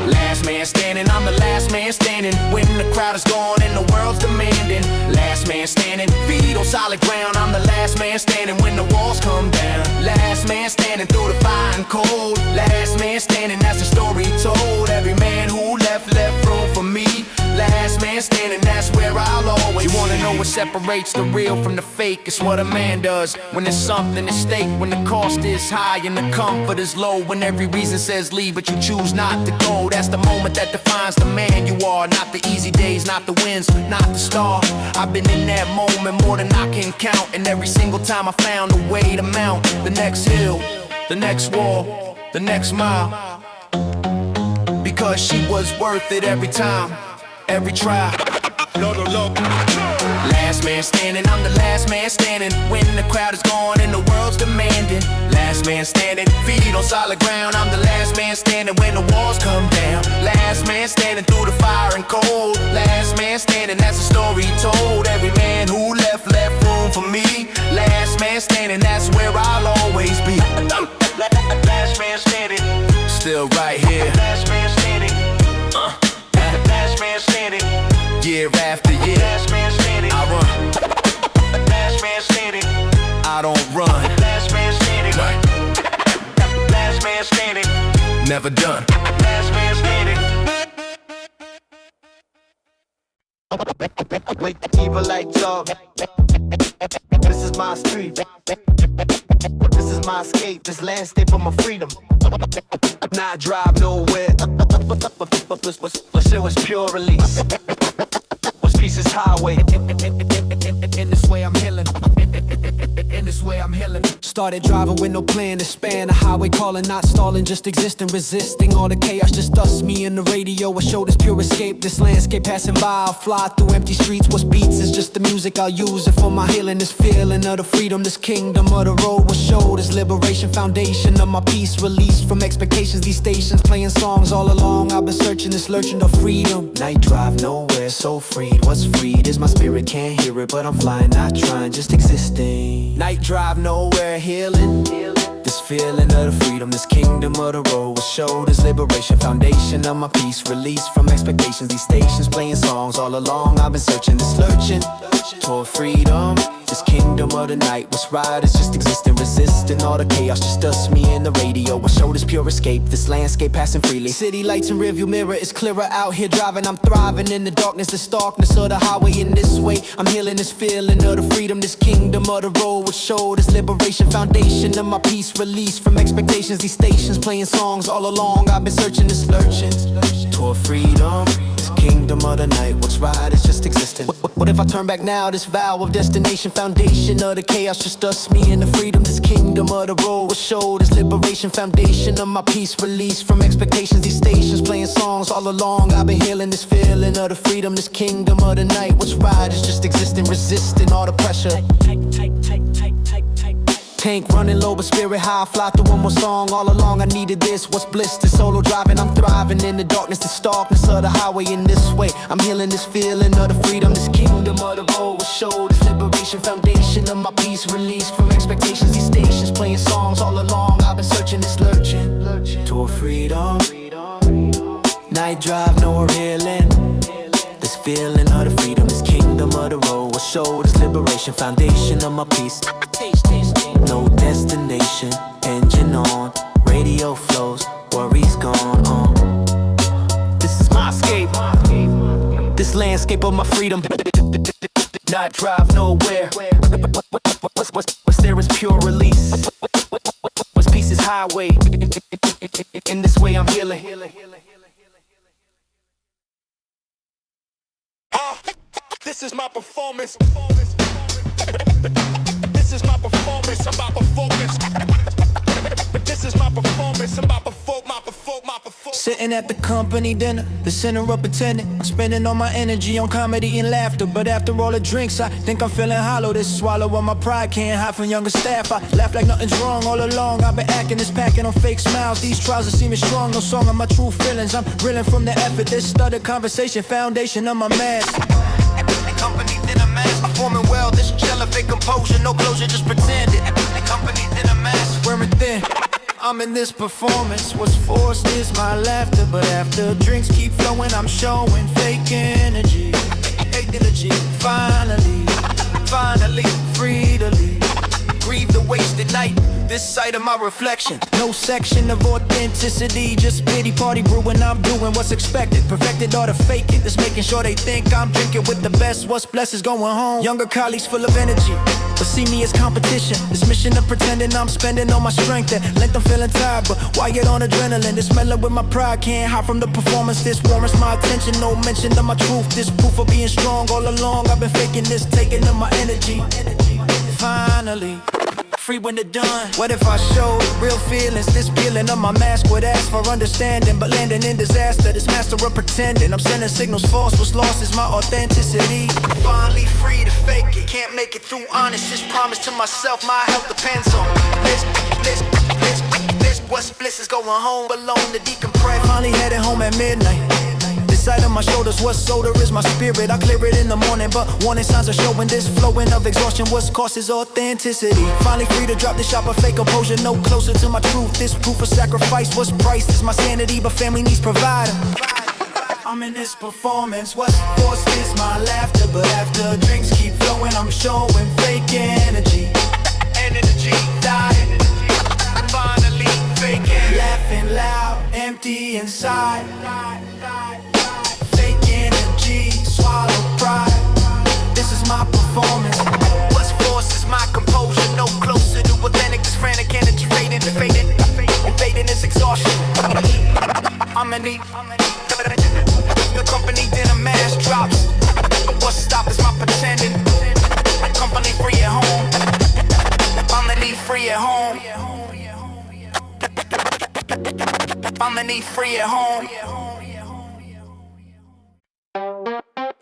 Last man standing, I'm the last man standing. When the crowd is gone and the world's demanding. Last man standing, feet on solid ground. I'm the last man standing when the walls come down. Last man standing through the fire and cold. Last man standing, that's the story told. Every man who left room for me. Last man standing, that's where I'll always. You wanna know what separates the real from the fake? It's what a man does when there's something at stake. When the cost is high and the comfort is low. When every reason says leave but you choose not to go. That's the moment that defines the man you are. Not the easy days, not the wins, not the star. I've been in that moment more than I can count. And every single time I found a way to mount the next hill. the next wall, the next mile. Because she was worth it every time, every try. Last man standing, I'm the last man standing. When the crowd is gone and the world's demanding. Last man standing, feet on solid ground. I'm the last man standing when the walls come down. Last man standing through the fire and cold. Last man standing, that's a story told. Every man who left room for me. Last man standing, that's where I'll always be. Last man standing, still right here. Last man standing, last man standing. Year after year, last man standing. I run. Last man standing. I don't run. Last man standing. Right. Last man standing. Never done. Last man standing. Evil like dog. This is my street. This is my escape. This landscape of my freedom. Not drive nowhere. But shit was pure release. Peace is highway. In this way I'm healing. In this way I'm healing. Started driving with no plan to span the highway, calling, not stalling, just existing, resisting all the chaos, just us, me and the radio. I show this pure escape, this landscape passing by. I'll fly through empty streets. What's beats is just the music. I'll use it for my healing. This feeling of the freedom, this kingdom of the road was showed. This liberation, foundation of my peace, released from expectations. These stations playing songs all along. I've been searching this lurching of freedom. Night drive nowhere, so free. What's freed is my spirit, can't hear it, but I'm flying, not trying, just existing. Night drive nowhere, healing. This feeling of the freedom, this kingdom of the road was showed as liberation, foundation of my peace, released from expectations. These stations playing songs all along. I've been searching this lurching toward freedom. This kingdom of the night, what's right is just existing, resisting all the chaos, just us, me and the radio. I show this pure escape, this landscape passing freely. City lights and rearview mirror, it's clearer out here driving. I'm thriving in the darkness, the starkness of the highway. In this way, I'm healing this feeling of the freedom, this kingdom of the road was showed this liberation, foundation of my peace, released from expectations. These stations playing songs all along. I've been searching this lurching toward freedom. Kingdom of the night, what's right is just existing. What if I turn back now, this vow of destination, foundation of the chaos, just us, me and the freedom. This kingdom of the road was showed as liberation, foundation of my peace, released from expectations. These stations playing songs all along. I've been healing this feeling of the freedom, this kingdom of the night, what's right is just existing, resisting all the pressure. Tank running low but spirit high, fly through one more song. All along I needed this, what's bliss, this solo driving. I'm thriving in the darkness, the starkness of the highway. In this way, I'm healing this feeling of the freedom, this kingdom of the road was showed this liberation, foundation of my peace, released from expectations. These stations playing songs all along. I've been searching this lurching toward freedom. Night drive, nowhere healing. This feeling of the freedom, this kingdom of the road was showed this liberation, foundation of my peace. No destination, engine on, radio flows, worries gone. This is my escape, this landscape of my freedom. Not drive nowhere. What's there is pure release. What's peace is highway. In this way I'm healing. This is my performance. This is my performance. I'm about to focus. This is my performance. I'm about to focus. Sitting at the company dinner, the center of attendant. Spending all my energy on comedy and laughter. But after all the drinks, I think I'm feeling hollow. This swallow of my pride can't hide from younger staff. I laugh like nothing's wrong all along. I've been acting this packing on fake smiles. These trousers seeming strong, no song of my true feelings. I'm reeling from the effort, this stuttered conversation, foundation of my mask. Company dinner mask, performing well, this jelly fake composure, no closure, just pretended. Company dinner mask, wearing thin. I'm in this performance, what's forced is my laughter. But after drinks keep flowing, I'm showing fake energy. Finally, free to leave. Grieve the wasted night, this sight of my reflection. No section of authenticity, just pity party brewing. I'm doing what's expected, perfected all the faking. Just making sure they think I'm drinking with the best. What's blessed is going home. Younger colleagues full of energy, but see me as competition. This mission of pretending I'm spending all my strength. At length I'm feeling tired, but why get on adrenaline? This mellow with my pride, can't hide from the performance. This warrants my attention, no mention of my truth. This proof of being strong all along. I've been faking this, taking up my energy. free when they're done. What if I showed real feelings? This peeling of my mask would ask for understanding, but landing in disaster, this master of pretending. I'm sending signals false, what's lost is my authenticity. Finally free to fake it, can't make it through honest. This promise to myself, my health depends on this. What's bliss is going home alone to decompress. Finally headed home at midnight. This side of my shoulders, what's soda is my spirit. I clear it in the morning, but warning signs are showing. This flowing of exhaustion, what's cost is authenticity. Finally free to drop the shop of fake composure, no closer to my truth. This proof of sacrifice, what's priced is my sanity, but family needs provider. I'm in this performance, what's forced is my laughter, but after drinks keep flowing, I'm showing fake energy. Energy dying. Finally faking, laughing loud, empty inside. Fake energy, swallow pride. This is my performance. What's forced is my composure, no closer to authentic. This frantic energy fading, invading is exhaustion. I'm in the company dinner mask drops. What's stopped is my pretending. Company free at home. Finally free at home. Finally free at home.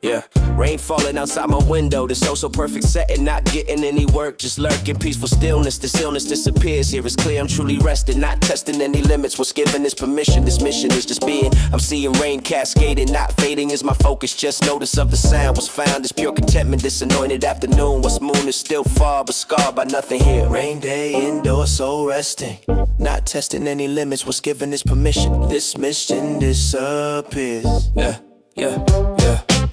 Yeah, rain falling outside my window. The so perfect setting, not getting any work, just lurking. Peaceful stillness, this illness disappears. Here it's clear I'm truly resting, not testing any limits. What's given this permission? This mission is just being. I'm seeing rain cascading, not fading is my focus. Just notice of the sound. What's found is pure contentment. This anointed afternoon. What's moon is still far, but scarred by nothing here. Rain day indoors, so resting, not testing any limits. What's given this permission? This mission disappears.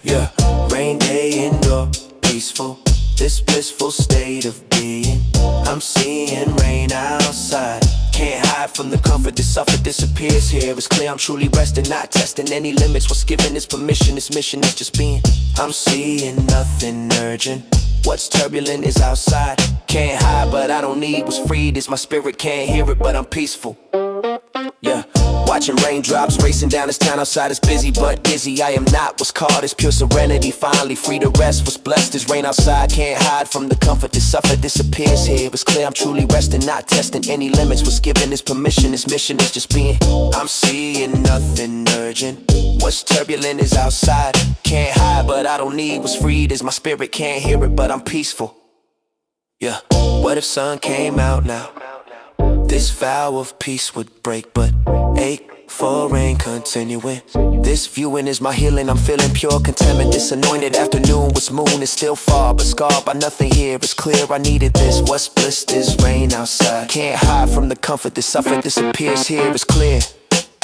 Yeah, rain day indoor, peaceful, this blissful state of being. I'm seeing rain outside, can't hide from the comfort. This suffer disappears here. It's clear I'm truly resting, not testing any limits. What's given this permission? This mission is just being. I'm seeing nothing urgent. What's turbulent is outside, can't hide, but I don't need what's freed. Is my spirit, can't hear it, but I'm peaceful. Yeah, watching raindrops racing down this town outside is busy but dizzy. I am not what's called is pure serenity. Finally free to rest, what's blessed is rain outside. Can't hide from the comfort, this suffer disappears here. It's clear I'm truly resting, not testing any limits. What's given this permission, this mission is just being. I'm seeing nothing urgent. What's turbulent is outside, can't hide, but I don't need what's freed. Is my spirit, can't hear it, but I'm peaceful. Yeah, what if sun came out now? This vow of peace would break, but ache for rain continuing. This viewing is my healing, I'm feeling pure contentment. This anointed afternoon, what's moon is still far, but scarred by nothing here. It's clear I needed this, what's bliss is rain outside. Can't hide from the comfort, this suffer disappears here. It's clear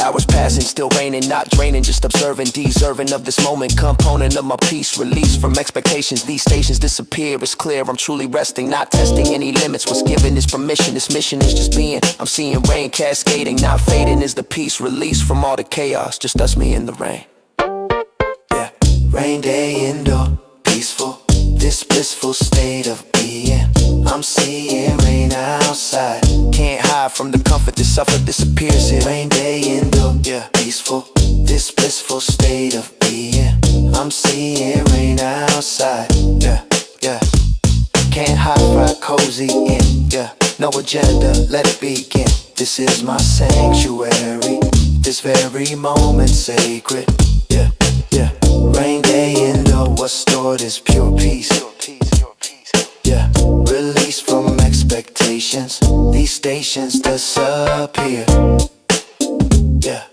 hours passing, still raining, not draining, just observing, deserving of this moment. Component of my peace, release from expectations. These stations disappear, it's clear I'm truly resting, not testing any limits. What's given this permission? This mission is just being. I'm seeing rain cascading, not fading is the peace. Release from all the chaos, just us, me, and the rain. Yeah, rain day indoor, peaceful, this blissful state of being. I'm seeing rain outside, can't hide from the comfort. This suffer disappears here. Rain day indoor, yeah, peaceful, this blissful state of being. I'm seeing rain outside, yeah. Can't hide, right, cozy in, yeah. No agenda, let it begin. This is my sanctuary, this very moment sacred, yeah. Rain day indoor, what's stored is pure peace. Yeah, release from expectations. These stations disappear. Yeah.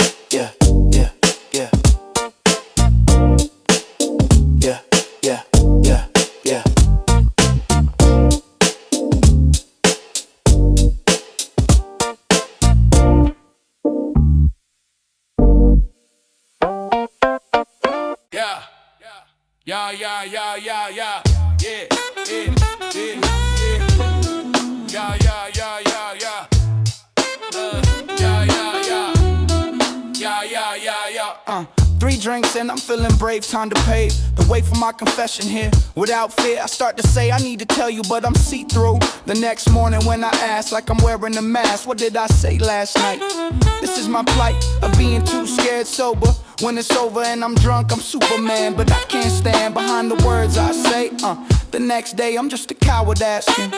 Three drinks and I'm feeling brave, time to pave the way for my confession here. Without fear, I start to say I need to tell you, but I'm see-through. The next morning when I ask, like I'm wearing a mask, what did I say last night? This is my plight of being too scared sober. When it's over and I'm drunk, I'm Superman, but I can't stand behind the words I say. The next day I'm just a coward asking,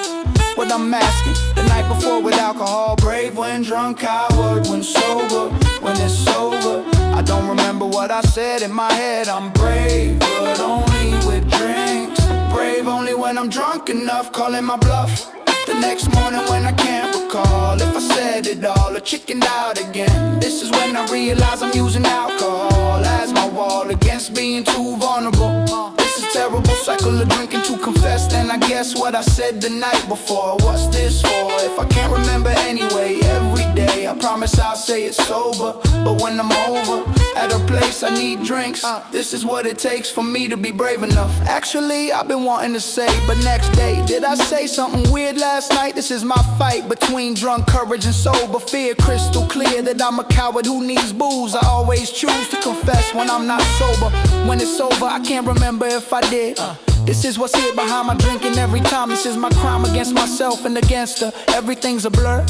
what I'm asking. The night before with alcohol, brave when drunk, coward when sober. When it's over, I don't remember what I said in my head. I'm brave, but only with drinks. Brave only when I'm drunk enough, calling my bluff. The next morning when I can't recall if I said it all or chickened out again. This is when I realize I'm using alcohol as my wall against being too vulnerable. This is terrible cycle of drinking to confess. Then I guess what I said the night before. What's this for? If I can't remember anyway, every day I promise I'll say it sober. But when I'm over at a place I need drinks, this is what it takes for me to be brave enough. Actually, I've been wanting to say, but next day, did I say something weird last night? This is my fight between drunk courage and sober fear. Crystal clear that I'm a coward who needs booze. I always choose to confess when I'm not sober. When it's over, I can't remember if I did. This is what's here behind my drinking every time. This is my crime against myself and against her. Everything's a blur.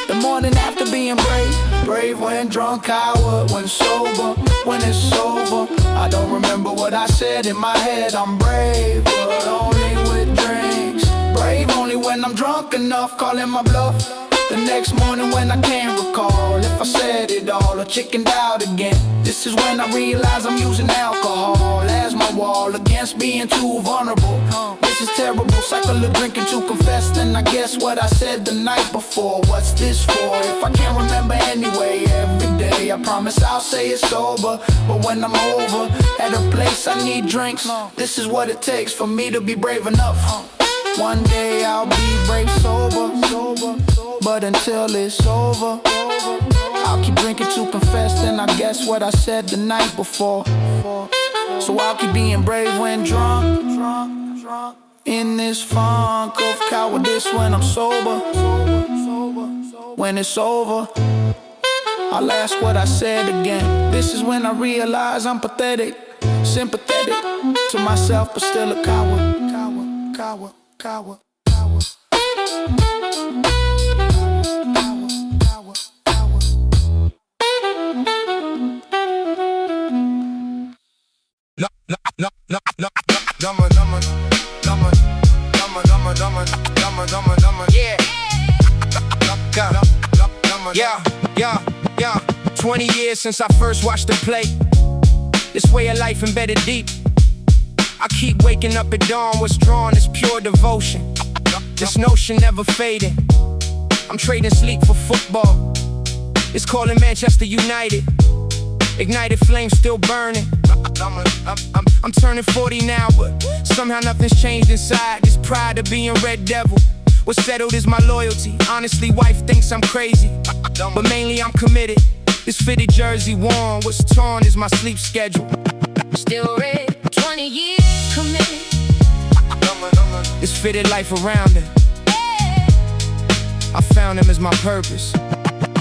The morning after being brave. Brave when drunk, coward when sober. When it's over, I don't remember what I said in my head. I'm brave, but only with drinks. Brave only when I'm drunk enough, calling my bluff. The next morning when I can't recall if I said it all or chickened out again. This is when I realize I'm using alcohol as my wall against being too vulnerable. This is terrible cycle of drinking to confess. Then I guess what I said the night before. What's this for? If I can't remember anyway, every day I promise I'll say it's sober. But when I'm over at a place I need drinks, this is what it takes for me to be brave enough. One day I'll be brave sober. But until it's over, I'll keep drinking to confess. Then I guess what I said the night before. So I'll keep being brave when drunk. In this funk of cowardice when I'm sober. When it's over, I'll ask what I said again. This is when I realize I'm pathetic, sympathetic to myself, but still a coward. Yeah. 20 years since I first watched the play. This way of life embedded deep. I keep waking up at dawn. What's drawn is pure devotion. This notion never fading. I'm trading sleep for football. It's calling Manchester United. Ignited flame still burning. I'm turning 40 now, but somehow nothing's changed inside. This pride of being Red Devil. What's settled is my loyalty. Honestly, wife thinks I'm crazy, but mainly I'm committed. This fitted jersey worn, what's torn is my sleep schedule. Still red, 20 years committed. This fitted life around it. I found him as my purpose.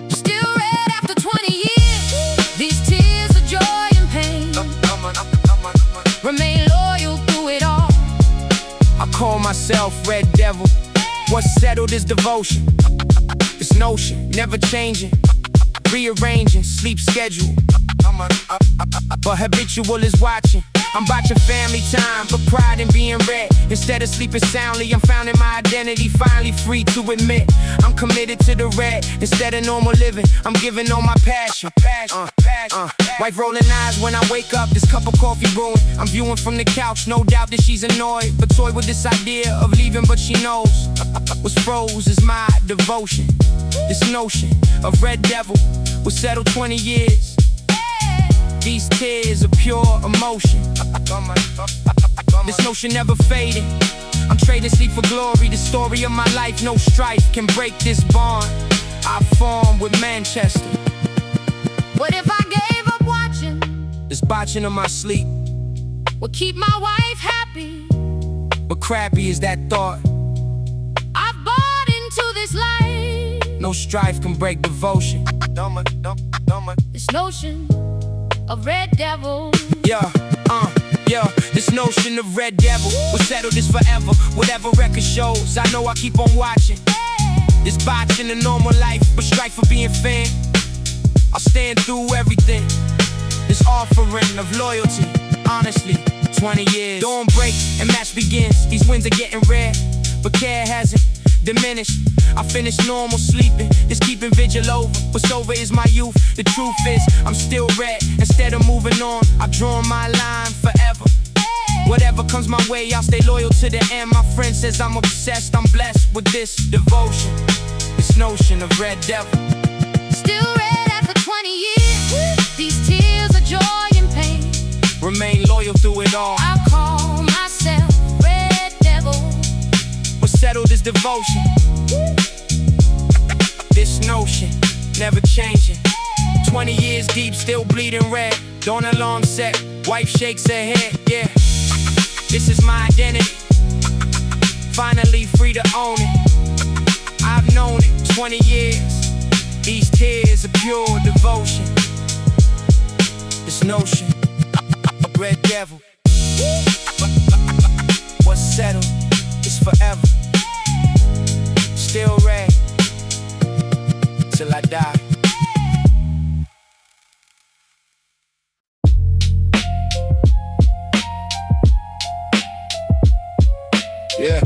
Still red after 20 years. These tears of joy and pain. Remain loyal through it all. I call myself Red Devil. What's settled is devotion. This notion, never changing. Rearranging sleep schedule. But habitual is watching. I'm watching family time, but pride in being red. Instead of sleeping soundly, I'm finding my identity. Finally free to admit I'm committed to the red. Instead of normal living, I'm giving all my passion. Wife rolling eyes when I wake up, this cup of coffee brewing. I'm viewing from the couch, no doubt that she's annoyed, but toy with this idea of leaving, but she knows what's froze is my devotion. This notion of Red Devil was settled 20 years. These tears are pure emotion. This notion never fading. I'm trading sleep for glory. The story of my life, no strife can break this bond I formed with Manchester. What if I gave up watching? This botching of my sleep Would keep my wife happy. but crappy is that thought. I've bought into this life. No strife can break devotion. This notion of Red Devil. Yeah, this notion of Red Devil will settle this forever. Whatever record shows, I know I keep on watching. This botching a normal life, but strife for being fan. I'll stand through everything. This offering of loyalty, honestly, 20 years. Dawn breaks and match begins. These wins are getting rare, but care hasn't. diminished. I finish normal sleeping, just keeping vigil over. What's over is my youth. The truth is, I'm still red. Instead of moving on, I've drawn my line forever. Whatever comes my way, I'll stay loyal to the end. My friend says I'm obsessed, I'm blessed with this devotion, this notion of red devil. Still red after 20 years. These tears are joy and pain. Remain loyal through it all. I call myself red devil. What's settled is devotion. This notion, never changing. 20 years deep, still bleeding red. Dawn alarm set, wife shakes her head, yeah. This is my identity. Finally free to own it. I've known it 20 years. These tears are pure devotion. This notion, red devil. What's settled is forever. Still red till I die. Yeah.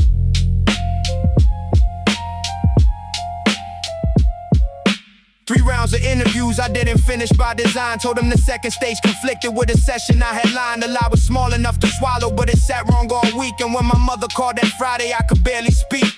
Three rounds of interviews I didn't finish by design. Told them the second stage conflicted with a session I had lined. The lie was small enough to swallow, but it sat wrong all week. And when my mother called that Friday, I could barely speak.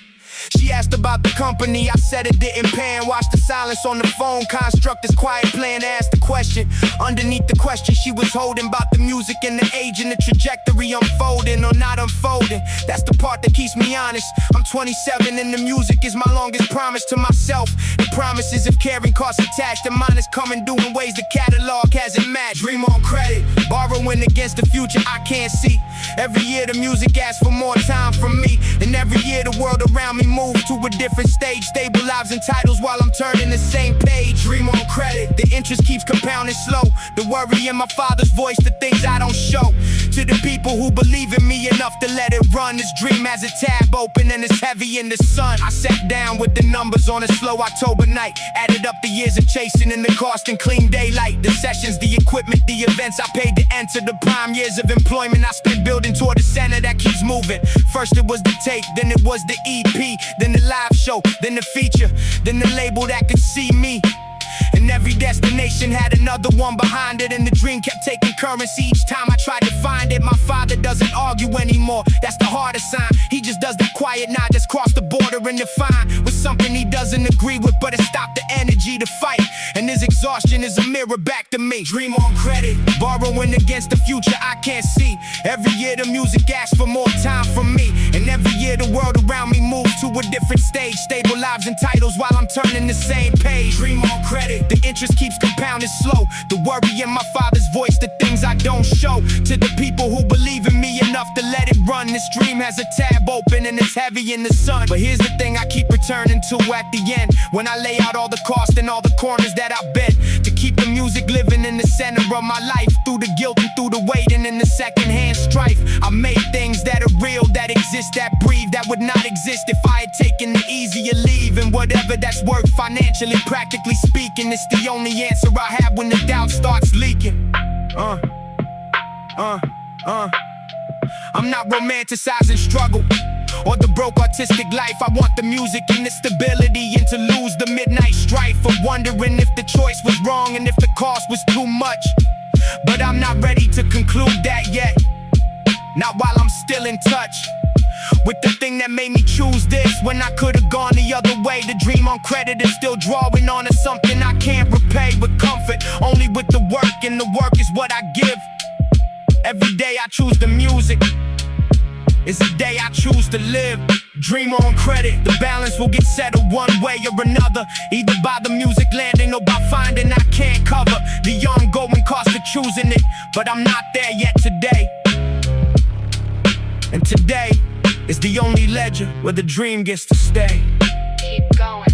She asked about the company, I said it didn't pay, and watched the silence on the phone construct this quiet plan. Asked the question, underneath the question she was holding, about the music and the age and the trajectory unfolding or not unfolding. That's the part that keeps me honest. I'm 27 and the music is my longest promise to myself. The promises of carrying costs attached, and mine is coming due in ways the catalog hasn't matched. Dream on credit, borrowing against the future I can't see. Every year the music asks for more time from me, and every year the world around me moves to a different stage. Stable lives and titles while I'm turning the same page. Dream on credit, the interest keeps compounding slow. The worry in my father's voice, the things I don't show. To the people who believe in me enough to let it run, this dream has a tab open and it's heavy in the sun. I sat down with the numbers on a slow October night, added up the years of chasing and the cost in clean daylight. The sessions, the equipment, the events I paid to enter, the prime years of employment I spent building toward the center that keeps moving. First it was the tape, then it was the EP, then the live show, then the feature, then the label that could see me. And every destination had another one behind it, and the dream kept taking currency each time I tried to find it. My father doesn't argue anymore, that's the hardest sign. He just does that quiet nod, just cross the border and define with something he doesn't agree with, but it stopped the energy to fight. And his exhaustion is a mirror back to me. Dream on credit, borrowing against the future I can't see. Every year the music asks for more time from me, and every year the world around me moves to a different stage. Stable lives and titles while I'm turning the same page. Dream on credit, the interest keeps compounding slow. The worry in my father's voice, the things I don't show. To the people who believe in me enough to let it run, this dream has a tab open and it's heavy in the sun. But here's the thing I keep returning to at the end, when I lay out all the cost and all the corners that I bent to keep the music living in the center of my life. Through the guilt and through the waiting and the secondhand strife, I made things that are real, that exist, that breathe, that would not exist if I had taken the easier leave. And whatever that's worth financially, practically speaking, it's the only answer I have when the doubt starts leaking. I'm not romanticizing struggle or the broke artistic life. I want the music and the stability, and to lose the midnight strife of wondering if the choice was wrong and if the cost was too much. But I'm not ready to conclude that yet, not while I'm still in touch with the thing that made me choose this, when I could've gone the other way. The dream on credit is still drawing on to something I can't repay with comfort, only with the work, and the work is what I give. Every day I choose the music, it's a day I choose to live. Dream on credit, the balance will get settled one way or another, either by the music landing or by finding I can't cover the ongoing cost of choosing it. But I'm not there yet today, and today is the only ledger where the dream gets to stay. Keep going.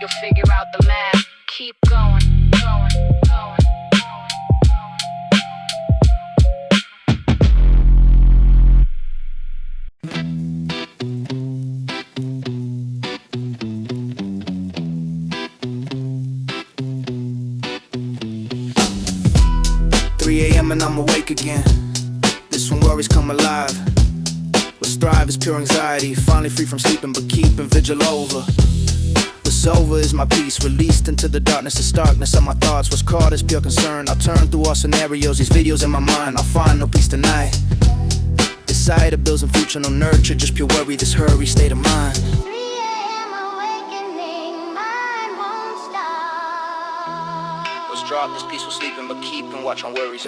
You'll figure out the math. Keep going, going, going. 3 a.m. and I'm awake again. This one worries come alive. What's thrive is pure anxiety, finally free from sleeping but keeping vigil over. What's over is my peace, released into the darkness, the starkness of my thoughts. What's caught is pure concern. I'll turn through all scenarios, these videos in my mind. I'll find no peace tonight. Decide to build some future, no nurture, just pure worry, this hurry state of mind. 3 a.m. awakening, mind won't stop. Let's drop this peaceful sleeping but keep and watch on worries.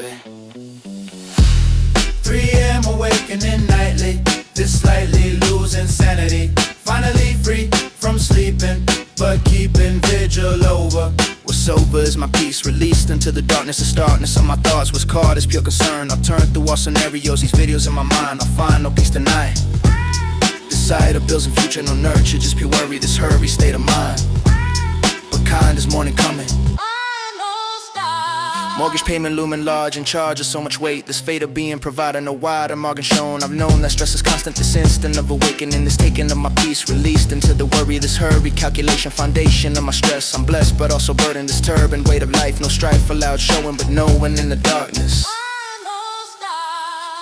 3 a.m. awakening nightly, this slightly losing sanity. Finally free from sleeping, but keeping vigil over. What's over is my peace, released into the darkness, the starkness of my thoughts. What's caught is pure concern. I'll turn through all scenarios, these videos in my mind. I'll find no peace tonight. Decide to build some future, no nurture, just pure worry, this hurry state of mind. But kind is morning coming. Mortgage payment looming large, in charge of so much weight. This fate of being provided, no wider margin shown. I've known that stress is constant, this instant of awakening, this taking of my peace, released into the worry, this hurry, calculation, foundation of my stress. I'm blessed but also burdened, this turban, weight of life, no strife allowed showing, but no one in the darkness.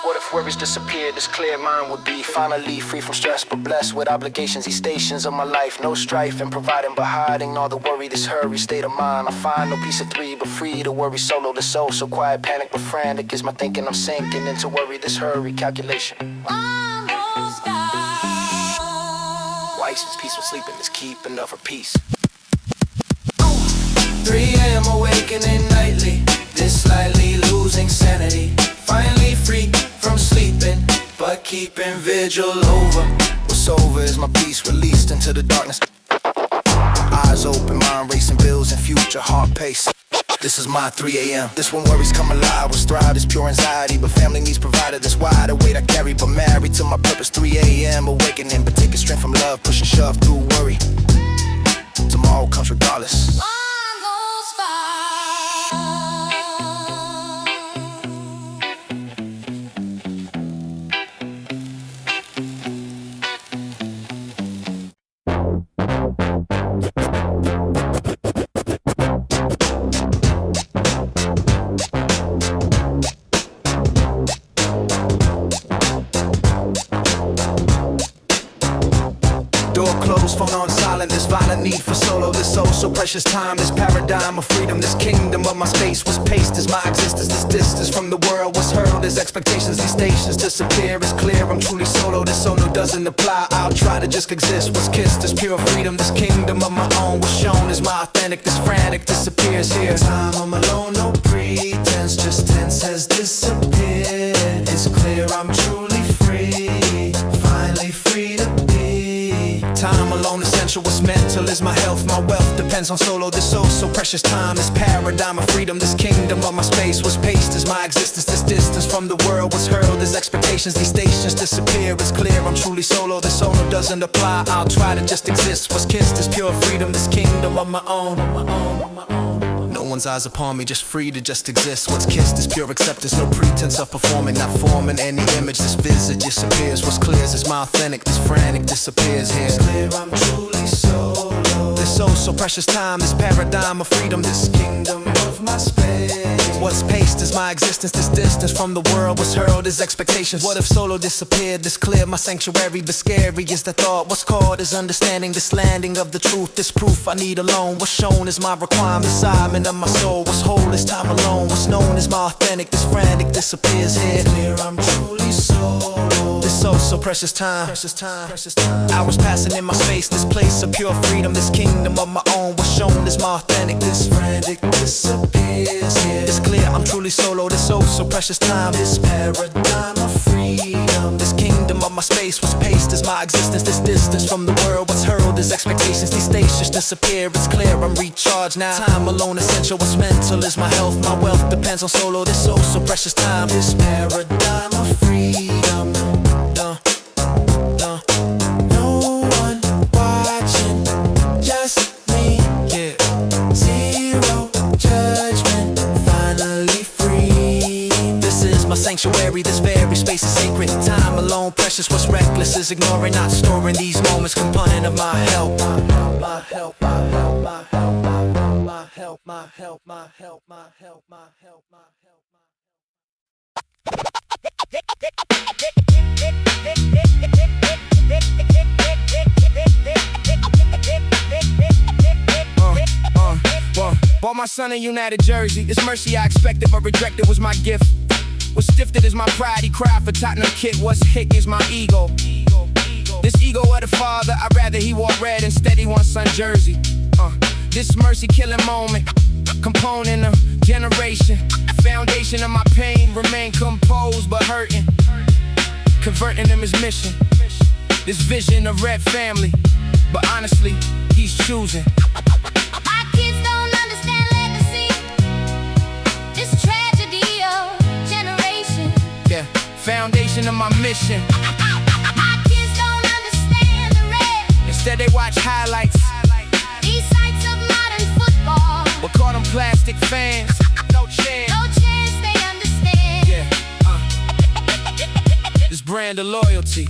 What if worries disappeared? This clear mind would be finally free from stress, but blessed with obligations. These stations of my life, no strife and providing, but hiding all the worry. This hurry state of mind. I find no peace of 3, but free to worry solo. The soul so quiet, panic but frantic is my thinking. I'm sinking into worry. This hurry calculation. Why is this peaceful sleeping? This keeping of her peace. 3 a.m. awakening nightly, this slightly losing sanity. Finally free from sleeping, but keeping vigil over. What's over is my peace, released into the darkness. Eyes open, mind racing, bills and future, heart pace. This is my 3 a.m. This when worries come alive. What's thrive is pure anxiety, but family needs provided. That's why the weight I carry, but married to my purpose. 3 a.m. awakening, but taking strength from love, pushing shove through worry. Tomorrow comes regardless. Phone on silent, this violent need for solo. This soul so precious time, this paradigm of freedom. This kingdom of my space was paced as my existence. This distance from the world was hurled as expectations. These stations disappear, it's clear I'm truly solo. This solo doesn't apply, I'll try to just exist. Was kissed as pure freedom, this kingdom of my own was shown as my authentic. This frantic disappears here. Time I'm alone, no pretense, just tense has disappeared. It's clear I'm truly free, finally free to be. Time alone essential, what's mental is my health, my wealth depends on solo. This soul so precious time, this paradigm of freedom. This kingdom of my space was paced as my existence. This distance from the world was hurled as expectations. These stations disappear, it's clear I'm truly solo. This solo doesn't apply, I'll try to just exist. What's kissed is pure freedom, this kingdom of my own. No one's eyes upon me, just free to just exist. What's kissed is pure acceptance, no pretense of performing, not forming any image. This visit disappears, what's clear is my authentic. This frantic disappears here. It's clear I'm truly solo. This soul so precious time, this paradigm of freedom. This kingdom of my space. What's paced is my existence. This distance from the world was hurled as expectations. What if solo disappeared? This clear my sanctuary, but scary is the thought. What's called is understanding, this landing of the truth. This proof I need alone. What's shown is my requirement, assignment of my soul. What's whole is time alone. What's known is my authentic. This frantic disappears here. Clear I'm truly solo. This soul so precious time. Hours passing in my space. This place of pure freedom. This kingdom of my own. What's shown is my authentic. This frantic disappears here. It's clear I'm truly solo. This soul so precious time. This paradigm of freedom. This kingdom of my space was paced as my existence. This distance from the world was hurled as expectations. These stations disappear. It's clear I'm recharged now. Time alone essential. What's mental is my health. My wealth depends on solo. This soul so precious time. This paradigm of freedom. No one watching, just me. Yeah. Zero judgment. Finally free. This is my sanctuary. This very space is sacred. Time alone precious. What's reckless is ignoring, not storing these moments. Component of my help. My help. My help. My help. My help. My help. My help. My help. My help. My help. My help. my son in United Jersey. It's mercy I expected but rejected was my gift. Was stifted as my pride, he cried for Tottenham kid. What's hick is my ego. This ego of the father, I'd rather he wore red instead he wants son jersey. This mercy killing moment, component of generation. Foundation of my pain, remain composed but hurting. Converting him his mission. This vision of red family, but honestly, he's choosing. My kids don't understand legacy. This tragedy of generation. Yeah, foundation of my mission. My kids don't understand the red. Instead they watch highlights. These sights of modern football. But call them plastic fans. No chance. No chance they understand. Yeah, this brand of loyalty.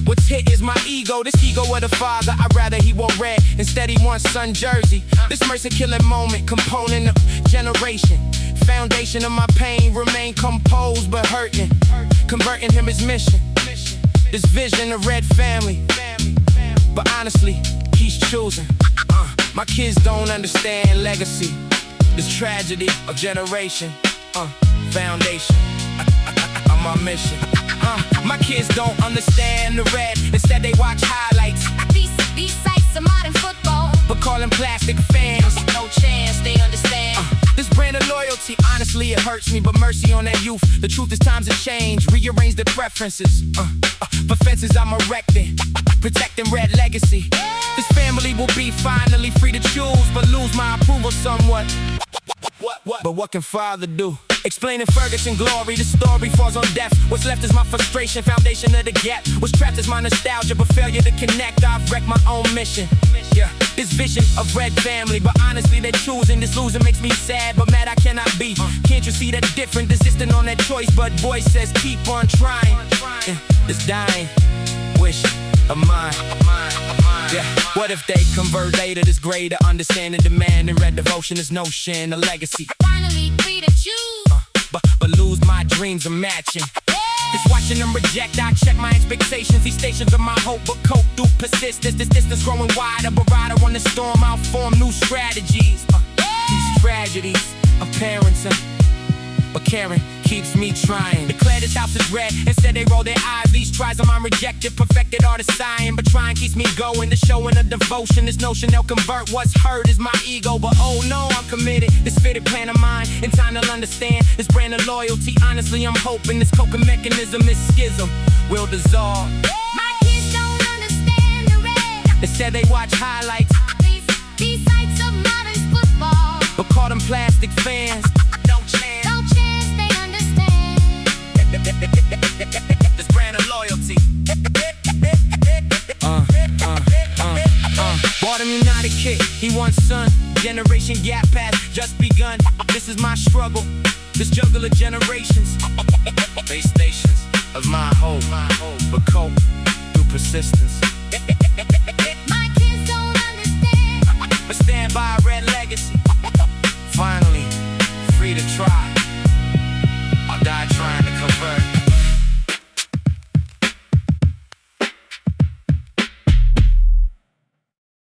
What's hit is my ego, this ego of the father. I'd rather he wore red, instead he wants son jersey. This mercy killing moment, component of generation. Foundation of my pain, remain composed but hurting. Converting him his mission. This vision of red family, but honestly, he's choosing. My kids don't understand legacy. This tragedy of generation. Foundation of my mission. My kids don't understand the red, instead they watch highlights. These sights of modern football. But call them plastic fans. No chance they understand. This brand of loyalty, honestly it hurts me, but mercy on that youth. The truth is times have changed, rearrange the preferences. For fences I'm erecting, protecting red legacy. This family will be finally free to choose, but lose my approval somewhat. But what can father do? Explaining Ferguson glory, the story falls on deaf. What's left is my frustration, foundation of the gap. What's trapped is my nostalgia, but failure to connect. I've wrecked my own mission. Yeah, this vision of red family, but honestly they're choosing. This losing makes me sad, but mad I cannot be. Can't you see that different, desisting on that choice? But voice says keep on trying. Yeah, this dying wish of mine. Yeah, what if they convert later? This greater understanding, demand, and red devotion is notion, a legacy. Finally free to choose. But lose my dreams of matching. It's watching them reject, I check my expectations. These stations of my hope, but cope through persistence. This distance growing wider, but rider on the storm, I'll form new strategies. These tragedies of parenting, but caring keeps me trying. Declare this house is red, instead they roll their eyes. These tries of mine rejected, perfected art of science. But trying keeps me going, the showing of devotion. This notion they'll convert, what's hurt is my ego. But oh no, I'm committed, this fitted plan of mine. In time they'll understand, this brand of loyalty. Honestly, I'm hoping this coping mechanism, this schism will dissolve. My kids don't understand the red. Instead they watch highlights. These sights of modern football. But call them plastic fans. No chance. No chance they understand. This brand of loyalty. Bought him United kit, he wants son. Generation gap path just begun. This is my struggle, this juggle of generations. Base stations of my hope, but cope through persistence. My kids don't understand. But stand by a red legacy. Finally, free to try.